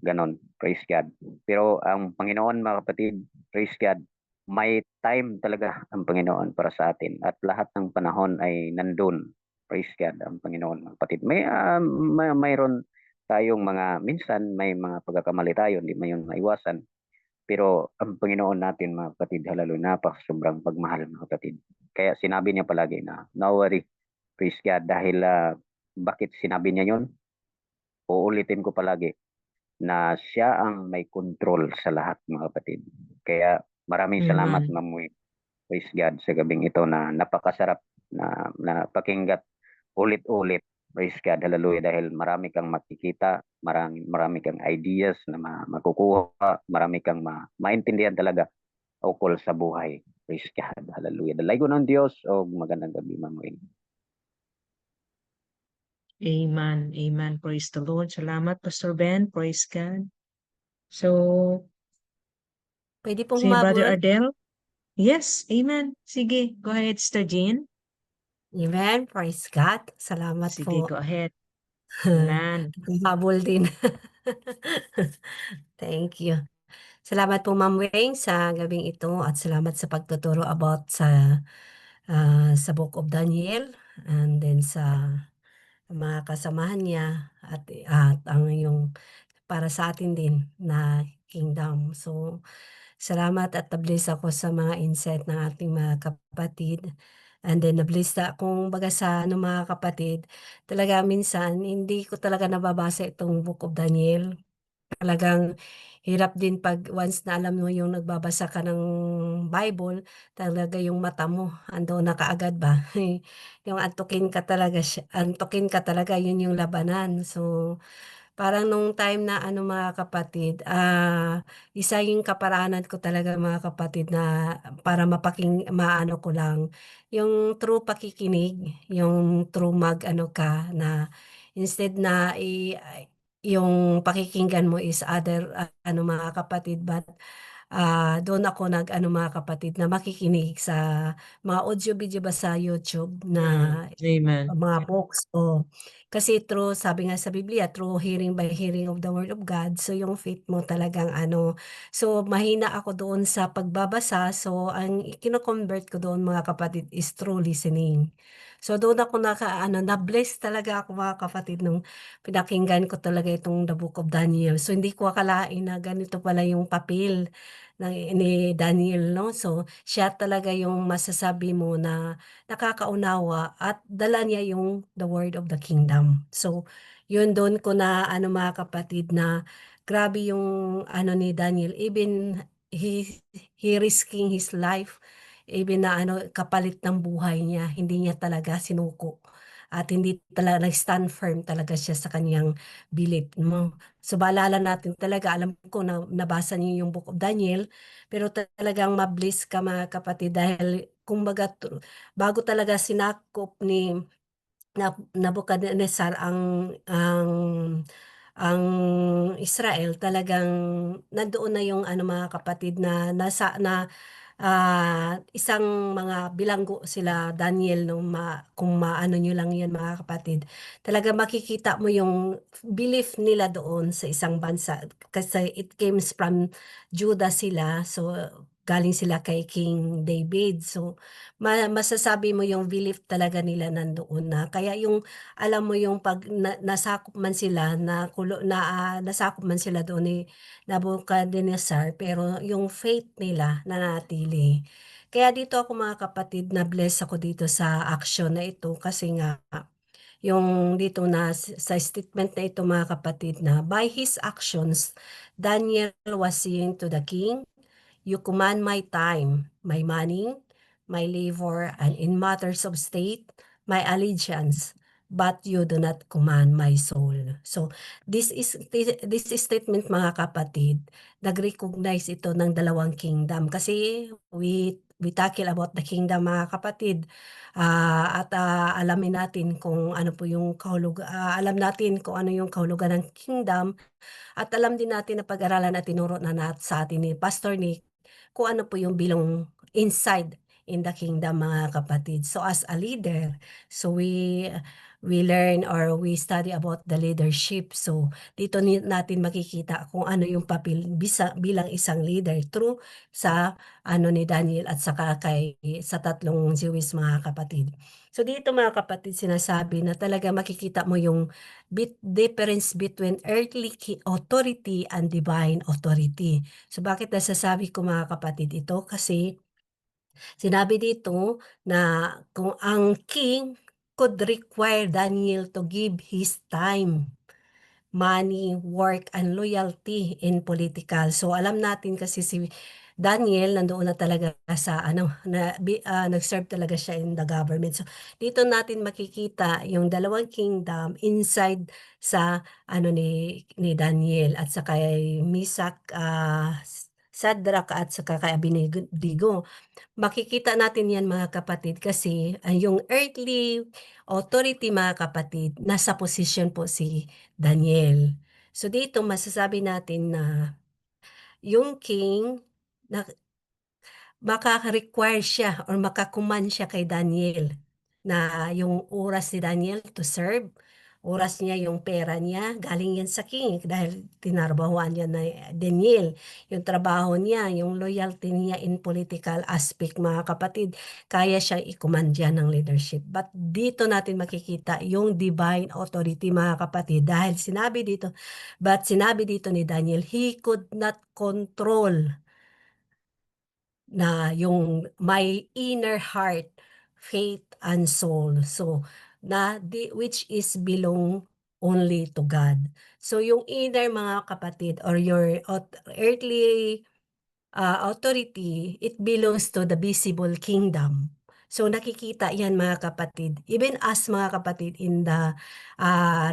Ganon, praise God. Pero ang Panginoon, mga kapatid, praise God, may time talaga ang Panginoon para sa atin, at lahat ng panahon ay nandun, praise God, ang Panginoon, mga kapatid. Mayroon tayong minsan may mga pagkakamali tayo, hindi man yun maiwasan. Pero ang Panginoon natin, mga kapatid, hallelujah, sobrang pagmahal, mga kapatid. Kaya sinabi niya palagi na, no worry, praise God, dahil bakit sinabi niya yun? uulitin ko palagi na siya ang may control sa lahat, mga kapatid. Kaya maraming salamat, Amen. Ma'am Wing. Praise God sa gabing ito na napakasarap na pakinggan ulit-ulit. Praise God, hallelujah, dahil marami kang makikita, marami kang ideas na makukuha, marami kang maintindihan talaga ukol sa buhay. Praise God, hallelujah. Dalaygo ng Diyos o magandang gabi, Ma'am Wing. Amen. Amen. Praise the Lord. Salamat, Pastor Ben. Praise God. So, Pwede pong si Brother humabol. Ardel? Yes. Amen. Sige. Go ahead, Sister Jean. Amen. Praise God. Salamat Sige, po. go ahead. Amen. Humabol din. Thank you. Salamat po, Ma'am Weng, sa gabing ito at salamat sa pagtuturo about sa Book of Daniel and then sa mga kasamahan niya at ang yung para sa atin din na kingdom. So, salamat at na-bless ako sa mga insight ng ating mga kapatid. And then na-bless kung baga sa mga kapatid, talaga minsan hindi ko talaga nababasa itong Book of Daniel. Talagang hirap din pag once na alam mo yung nagbabasa ka ng Bible, talaga yung mata mo andoon na kaagad ba. Yung antukin ka talaga, yun yung labanan. So, parang nung time na mga kapatid, isa yung kaparaanan ko talaga mga kapatid na para maano ko lang, yung true pakikinig, yung true mag-ano ka na instead na yung pakikinggan mo is other mga kapatid, but doon ako mga kapatid na makikinig sa mga audio video ba sa YouTube na Amen. mga books. Kasi sabi nga sa Biblia, through hearing by hearing of the word of God. So yung faith mo talagang so mahina ako doon sa pagbabasa. So ang kino-convert ko doon mga kapatid is through listening. So doon ako na-bless talaga ako mga kapatid nung pinakinggan ko talaga itong The Book of Daniel. So hindi ko akalain na ganito pala yung papel ni Daniel, no? So siya talaga yung masasabi mo na nakakaunawa at dala niya yung the word of the kingdom. So, yun doon ko na mga kapatid na grabe yung ni Daniel, even he risking his life, even na kapalit ng buhay niya, hindi niya talaga sinuko. At hindi talaga nag-stand firm talaga siya sa kanyang belief mo. So baalala natin talaga, alam ko na nabasa niyo yung Book of Daniel, pero talagang ma-bless ka mga kapatid dahil kumbaga bago talaga sinakop ni Nabucodonosor ang Israel, talagang nandoon na yung mga kapatid na isang mga bilanggo sila Daniel kung maano nyo lang yan mga kapatid. Talaga makikita mo yung belief nila doon sa isang bansa kasi it comes from Judah sila. So galing sila kay King David. So masasabi mo yung belief talaga nila nandoon na. Kaya yung alam mo yung pag nasakop man sila nasakop man sila doon ni Nabucodonosor, pero yung faith nila nanatili. Kaya dito ako mga kapatid, na-bless ako dito sa action na ito kasi nga yung dito sa statement na ito mga kapatid na by his actions, Daniel was saying to the king, "You command my time, my money, my labor, and in matters of state, my allegiance, but you do not command my soul." So, this statement mga kapatid, nag-recognize ito ng dalawang kingdom kasi we tackle about the kingdom mga kapatid. At alamin natin kung ano po yung alam natin kung ano yung kahulugan ng kingdom at alam din natin na pag-aralan at tinuro sa atin ni Pastor Nick kung ano po yung bilong inside in the kingdom mga kapatid. So as a leader, so we learn or we study about the leadership. So dito natin makikita kung ano yung papel bilang isang leader through sa ni Daniel at saka sa tatlong Jewish mga kapatid. So dito mga kapatid sinasabi na talaga makikita mo yung difference between earthly authority and divine authority. So bakit nasasabi ko mga kapatid ito? Kasi sinabi dito na kung ang king could require Daniel to give his time, money, work, and loyalty in political. So alam natin kasi si Daniel nandoon na talaga sa nag-serve talaga siya in the government. So dito natin makikita yung dalawang kingdom inside sa ni Daniel at saka kay Misak, Shadrach at saka kay Abednego. Makikita natin yan mga kapatid kasi yung earthly authority mga kapatid, nasa position po si Daniel. So dito masasabi natin na yung king na maka-require siya or makakuman siya kay Daniel na yung oras ni Daniel to serve, oras niya, yung pera niya, galing yan sa king dahil tinarbahuan niya na Daniel. Yung trabaho niya, yung loyalty niya in political aspect mga kapatid, kaya siyang i-command dyan ng leadership. But dito natin makikita yung divine authority mga kapatid dahil sinabi dito ni Daniel, he could not control na yung my inner heart, faith, and soul. So, which is belong only to God. So, yung inner mga kapatid or your earthly authority, it belongs to the visible kingdom. So, nakikita yan mga kapatid. Even as mga kapatid in the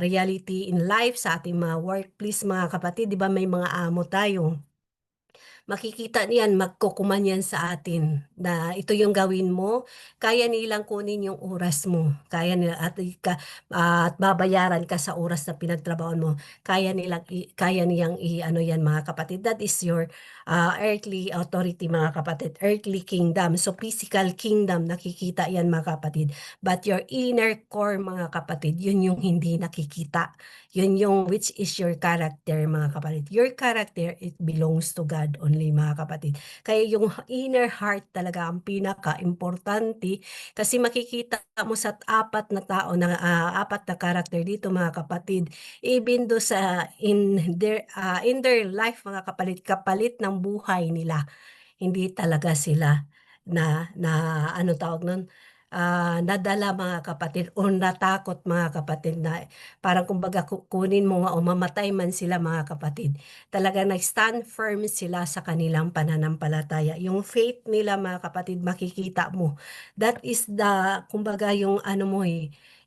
reality in life sa ating mga workplace mga kapatid, di ba may mga amo tayo? Makikita niyan, magkukuman yan sa atin na ito yung gawin mo, kaya nilang kunin yung oras mo, kaya nila at babayaran ka sa oras na pinagtrabahoan mo, kaya niyang ano yan mga kapatid. That is your earthly authority mga kapatid, earthly kingdom. So physical kingdom, nakikita yan mga kapatid. But your inner core mga kapatid, yun yung hindi nakikita. Yun yung which is your character mga kapatid. Your character, it belongs to God only mga kapatid. Kaya yung inner heart talaga ang pinaka-importante kasi makikita mo sa apat na tao na apat na character dito mga kapatid. Even do sa in their life mga kapalit ng buhay nila, hindi talaga sila na ano tawag nun, nadala mga kapatid o natakot mga kapatid na parang kumbaga kunin mo nga o mamatay man sila mga kapatid. Talaga nag-stand firm sila sa kanilang pananampalataya. Yung faith nila mga kapatid makikita mo. That is the kumbaga yung ano mo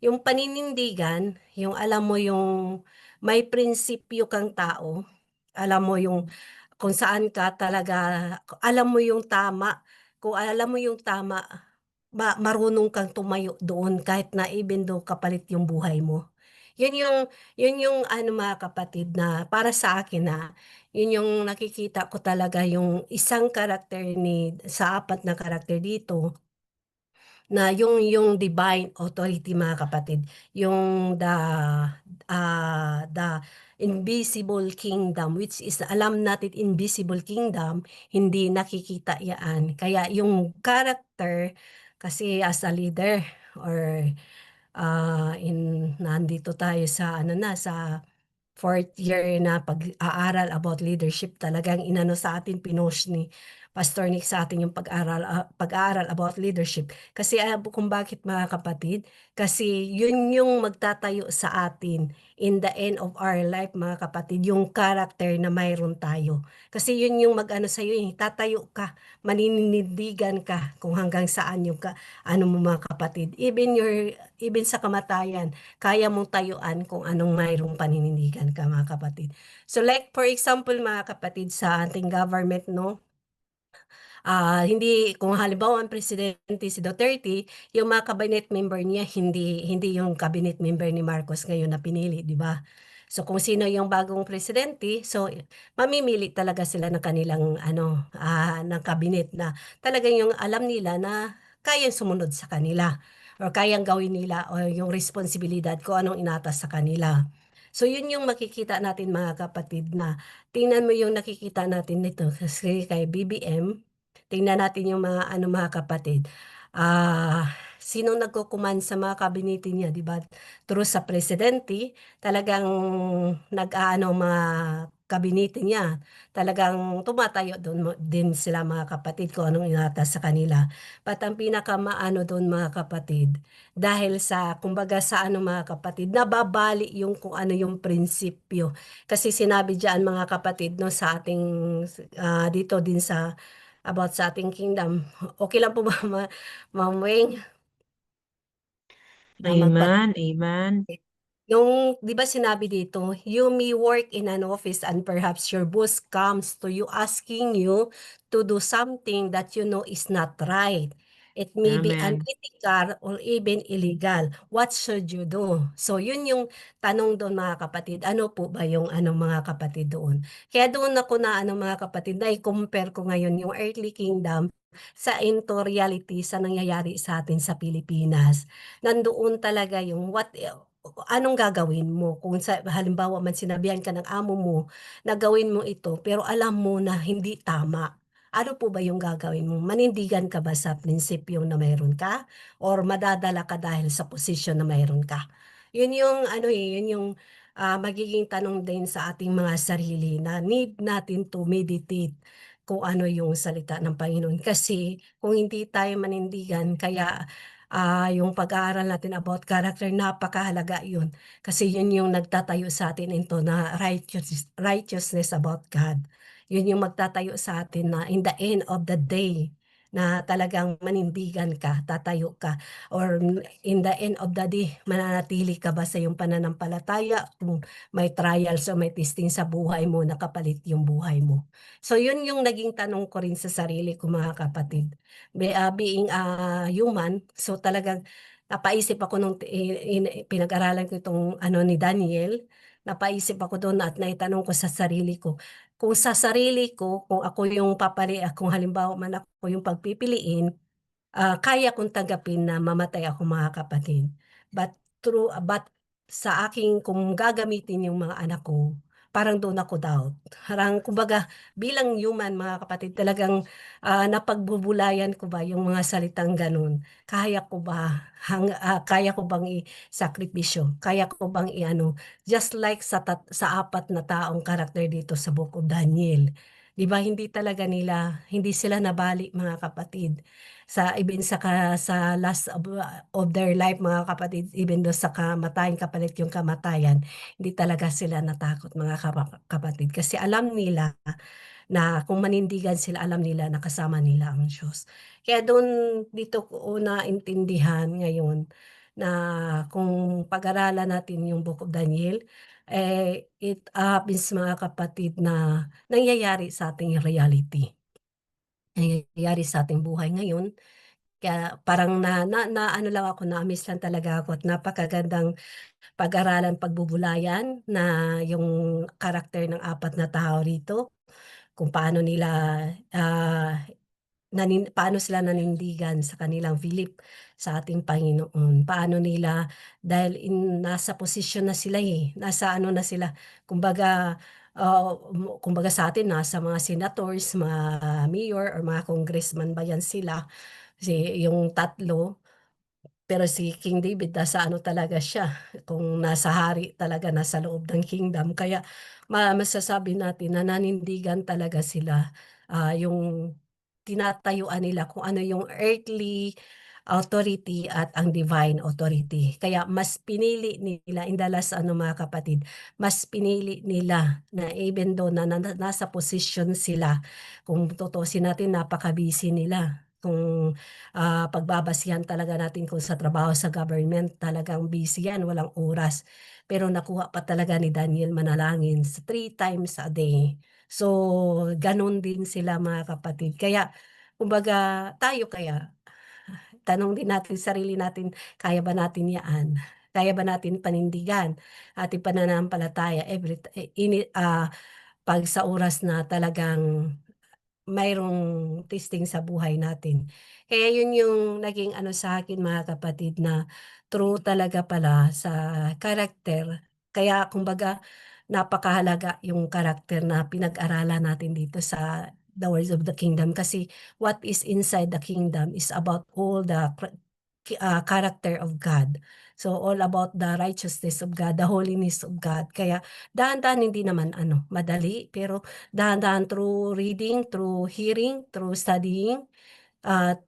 yung paninindigan, yung alam mo yung may prinsipyo kang tao, alam mo yung kung saan ka talaga, alam mo yung tama, kung alam mo yung tama, marunong kang tumayo doon kahit na even though kapalit yung buhay mo. Yun yung ano mga kapatid na para sa akin yun yung nakikita ko talaga yung isang karakter sa apat na karakter dito na yung divine authority mga kapatid, yung the invisible kingdom which is alam natin invisible kingdom, hindi nakikita yan. Kaya yung character kasi as a leader or nandito tayo sa sa fourth year na pag-aaral about leadership, talagang inano sa atin, pinost ni Pastor Nick sa atin yung pag-aaral about leadership. Kasi kung bakit mga kapatid, kasi yun yung magtatayo sa atin in the end of our life mga kapatid, yung character na mayroon tayo. Kasi yun yung mag-ano sa'yo, tatayo ka, maninindigan ka kung hanggang saan yung ano mo mga kapatid. Even sa kamatayan, kaya mong tayuan kung anong mayroong paninindigan ka mga kapatid. So like for example mga kapatid sa ating government hindi kung halimbawa ang presidente si Duterte, yung mga cabinet member niya hindi yung cabinet member ni Marcos ngayon na pinili, di ba? So kung sino yung bagong presidente, so mamimili talaga sila ng kanilang ng cabinet na talagang yung alam nila na kayang sumunod sa kanila or kayang gawin nila o yung responsibilidad ko anong inatas sa kanila. So yun yung makikita natin mga kapatid na tingnan mo yung nakikita natin nito kasi kay BBM. Tingnan natin yung mga kapatid. Sinong nagkukuman sa mga kabinete niya, di ba? Through sa presidente, talagang mga kabinete niya. Talagang tumatayo doon din sila mga kapatid kung anong inatas sa kanila. But ang pinakamaano doon mga kapatid, dahil sa, kumbaga sa ano mga kapatid, nababali yung kung ano yung prinsipyo. Kasi sinabi diyan mga kapatid no sa ating dito din sa about sa ating kingdom. Okay lang po ba Ma'am Weng? Na Amen. Amen. Yung, di ba sinabi dito, you may work in an office and perhaps your boss comes to you asking you to do something that you know is not right. It may be Amen. unethical or even illegal. What should you do? So yun yung tanong doon mga kapatid. Ano po ba yung mga kapatid doon? Kaya doon ako na mga kapatid, na i-compare ko ngayon yung earthly kingdom sa into reality sa nangyayari sa atin sa Pilipinas. Nandoon talaga yung anong gagawin mo kung halimbawa man sinabihan ka ng amo mo na gawin mo ito pero alam mo na hindi tama. Ano po ba yung gagawin mo? Manindigan ka ba sa prinsipyo na mayroon ka? Or madadala ka dahil sa posisyon na mayroon ka? Yun yung yun yung magiging tanong din sa ating mga sarili na need natin to meditate kung ano yung salita ng Panginoon. Kasi kung hindi tayo manindigan, kaya yung pag-aaral natin about character, napakahalaga yun. Kasi yun yung nagtatayo sa atin into na righteousness about God. Yun yung magtatayo sa atin na in the end of the day, na talagang manindigan ka, tatayo ka, or in the end of the day, mananatili ka ba sa iyong pananampalataya kung may trials o may testing sa buhay mo, nakapalit yung buhay mo. So yun yung naging tanong ko rin sa sarili ko mga kapatid. Being human, so talagang napaisip ako nung pinag-aralan ko itong ni Daniel, napaisip ako doon at naitanong ko sa sarili ko, kung sa sarili ko, kung ako yung kung halimbawa man ako yung pagpipiliin, kaya kong tanggapin na mamatay ako mga kapatid. But sa aking kung gagamitin yung mga anak ko, parang doon ako doubt. Parang kumbaga bilang human mga kapatid, talagang napagbubulayan ko ba yung mga salitang ganun? Kaya ko ba kaya ko bang i-sakripisyo? Kaya ko bang just like sa apat na taong karakter dito sa Book of Daniel. 'Di ba hindi sila nabali mga kapatid sa even sa last of their life mga kapatid, even do sa kamatayan, kapalit yung kamatayan, hindi talaga sila natakot mga kapatid kasi alam nila na kung manindigan sila, alam nila na kasama nila ang Diyos. Kaya dito ko naintindihan ngayon na kung pag-aralan natin yung Book of Daniel, it happens mga kapatid na nangyayari sa ating reality. Nangyayari sa ating buhay ngayon. Kaya parang ano lang ako, na-amaze lang talaga ako at napakagandang pag-aralan, pagbubulayan na yung karakter ng apat na tao rito, kung paano nila paano sila nanindigan sa kanilang belief sa ating Panginoon. Paano nila, dahil nasa posisyon na sila nasa na sila, kumbaga, kumbaga sa atin, nasa mga senators, mga mayor, or mga congressman ba yan sila, kasi yung tatlo. Pero si King David nasa talaga siya, kung nasa hari talaga, nasa loob ng kingdom. Kaya masasabi natin na nanindigan talaga sila, yung tinatayuan nila kung ano yung earthly authority at ang divine authority. Kaya mas pinili nila, in the last mga kapatid, mas pinili nila na even though na nasa position sila, kung tutusin natin, napaka-busy nila. Kung pagbabasihan talaga natin kung sa trabaho sa government, talagang busy yan, walang oras. Pero nakuha pa talaga ni Daniel manalangin 3 times a day. So, ganun din sila mga kapatid. Kaya, kumbaga, tayo kaya, tanong din natin sarili natin, kaya ba natin yan? Kaya ba natin panindigan ating pananampalataya pag sa oras na talagang mayroong testing sa buhay natin. Kaya yun yung naging sa akin mga kapatid, na true talaga pala sa karakter. Kaya kumbaga napakahalaga yung karakter na pinag-aralan natin dito sa The Words of the Kingdom, kasi what is inside the kingdom is about all the character of God. So all about the righteousness of God, the holiness of God. Kaya dahan-dahan, hindi naman madali, pero dahan-dahan through reading, through hearing, through studying,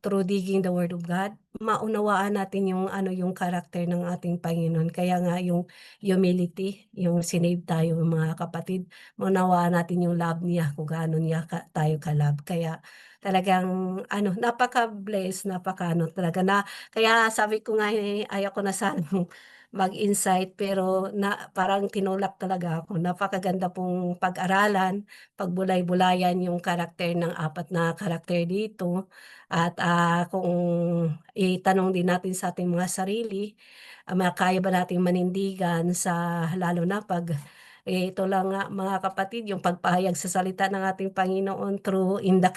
through digging the Word of God, maunawaan natin yung yung karakter ng ating Panginoon. Kaya nga yung humility, yung sinave tayo mga kapatid, maunawaan natin yung love niya, kung gaano niya tayo ka-love. Kaya talagang napaka-bless, talaga na. Kaya sabi ko nga, ayaw ko na sanang mag-insight, pero parang tinulak talaga ako. Napakaganda pong pag-aralan, pagbulay-bulayan yung karakter ng 4 na karakter dito. At kung itanong din natin sa ating mga sarili, kaya ba nating manindigan lalo na pag ito lang nga mga kapatid, yung pagpahayag sa salita ng ating Panginoon through in the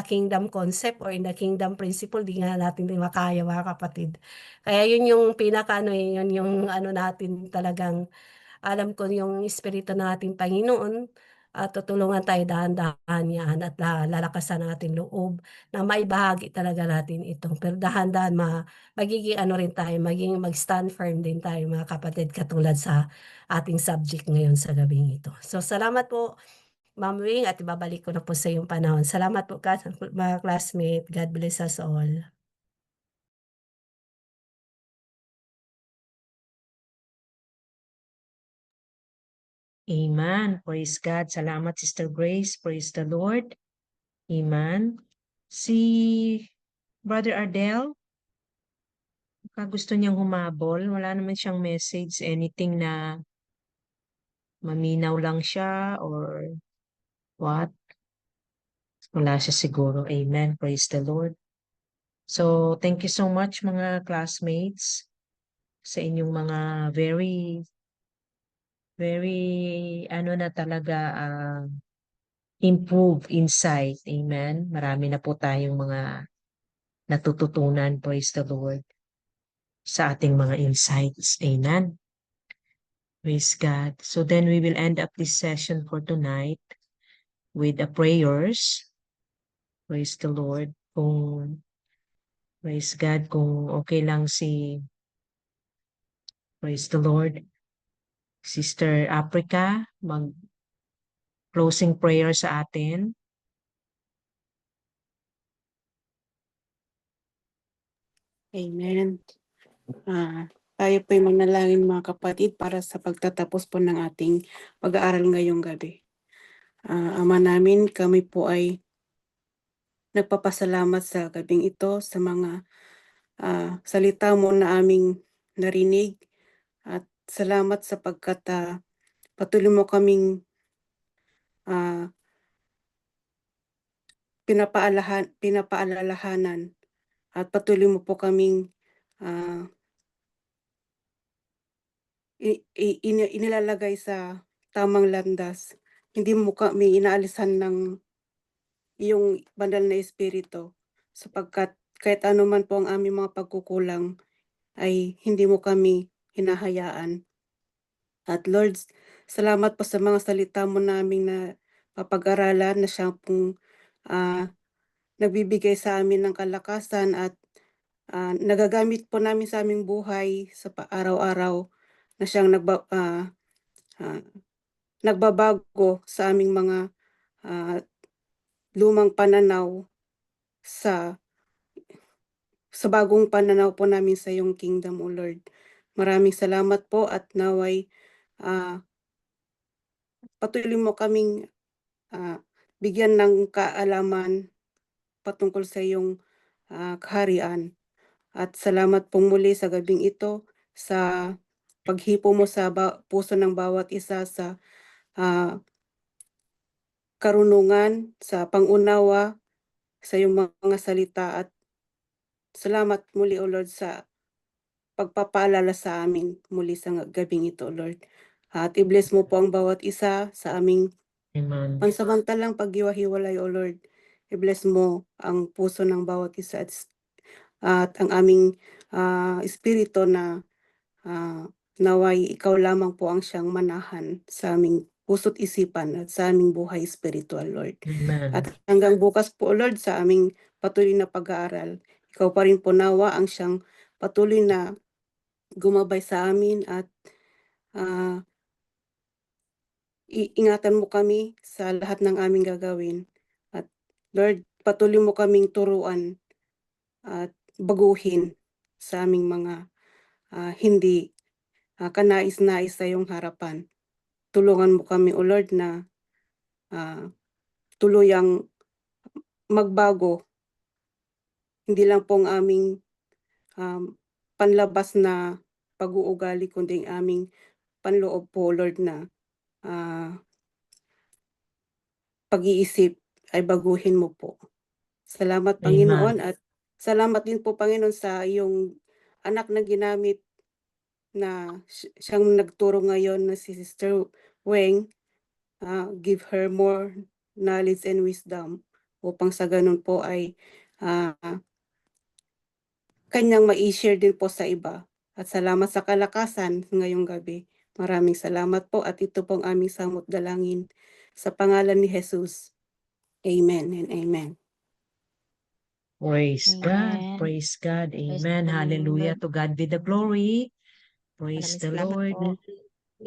kingdom concept or in the kingdom principle, di nga natin din makaya mga kapatid. Kaya yun yung yun yung natin talagang alam ko yung espiritu ng ating Panginoon at tutulungan tayo dahan-dahan yan at lalakasan ang ating loob na maibahagi talaga natin ito. Pero dahan-dahan magiging rin tayo, mag-stand firm din tayo mga kapatid, katulad sa ating subject ngayon sa gabing ito. So salamat po Ma'am Wing, at ibabalik ko na po sa iyong panahon. Salamat po mga classmate. God bless us all. Amen. Praise God. Salamat, Sister Grace. Praise the Lord. Amen. Si Brother Ardel, gusto niyang humabol. Wala naman siyang message, anything na maminaw lang siya or what? Wala siya siguro. Amen. Praise the Lord. So, thank you so much mga classmates sa inyong mga very na talaga improve insight. Amen. Marami na po tayong mga natututunan, praise the Lord, sa ating mga insights. Amen. Praise God. So then we will end up this session for tonight with the prayers. Praise the Lord. Praise God, kung okay lang praise the Lord, Sister Africa, mag-closing prayer sa atin. Amen. Tayo po'y manalangin mga kapatid para sa pagtatapos po ng ating pag-aaral ngayong gabi. Ama namin, kami po ay nagpapasalamat sa gabing ito sa mga salita mo na aming narinig, at salamat sapagkat patuloy mo kaming pinapaalalahanan at patuloy mo po kaming inilalagay sa tamang landas. Hindi mo kami inaalisan ng iyong banal na espiritu, sapagkat kahit ano man po ang aming mga pagkukulang ay hindi mo kami hinahayaan. At Lord, salamat po sa mga salita mo naming na papag-aralan na siya pong nagbibigay sa amin ng kalakasan at nagagamit po namin sa aming buhay sa araw-araw, na siyang nagbabago sa aming mga lumang pananaw sa bagong pananaw po namin sa iyong kingdom, O Lord. Maraming salamat po at naway patuloy mo kaming bigyan ng kaalaman patungkol sa iyong kaharian. At salamat pong muli sa gabing ito sa paghipo mo sa puso ng bawat isa sa karunungan, sa pangunawa sa iyong mga salita, at salamat muli, O Lord, sa pagpapaalala sa amin muli sa gabing ito, Lord. At i-bless mo po ang bawat isa sa aming pansamantalang paghiwa-hiwalay, O Lord. I-bless mo ang puso ng bawat isa at ang aming espiritu na naway ikaw lamang po ang siyang manahan sa aming puso't isipan at sa aming buhay spiritual, Lord. Amen. At hanggang bukas po, Lord, sa aming patuloy na pag-aaral, ikaw pa rin po nawa ang siyang patuloy na gumabay sa amin at ah, ingatan mo kami sa lahat ng aming gagawin. At Lord, patuloy mo kaming turuan at baguhin sa aming mga hindi kanais-nais sa iyong harapan. Tulungan mo kami, O Lord, na tuluyang magbago. Hindi lang po ang aming panlabas na pag-uugali, kundi ang aming panloob po, Lord, na pag-iisip ay baguhin mo po. Salamat, Panginoon, at salamat din po, Panginoon, sa iyong anak na ginamit na siyang nagturo ngayon na si Sister Weng. Give her more knowledge and wisdom upang sa ganun po ay kanyang ma-share din po sa iba. At salamat sa kalakasan ngayong gabi. Maraming salamat po, at ito pong aming samot dalangin sa pangalan ni Jesus. Amen and amen. Praise God. Amen. Praise God. Praise Amen. the Hallelujah. Lord. To God be the glory. Praise Maraming the salamat Lord. po.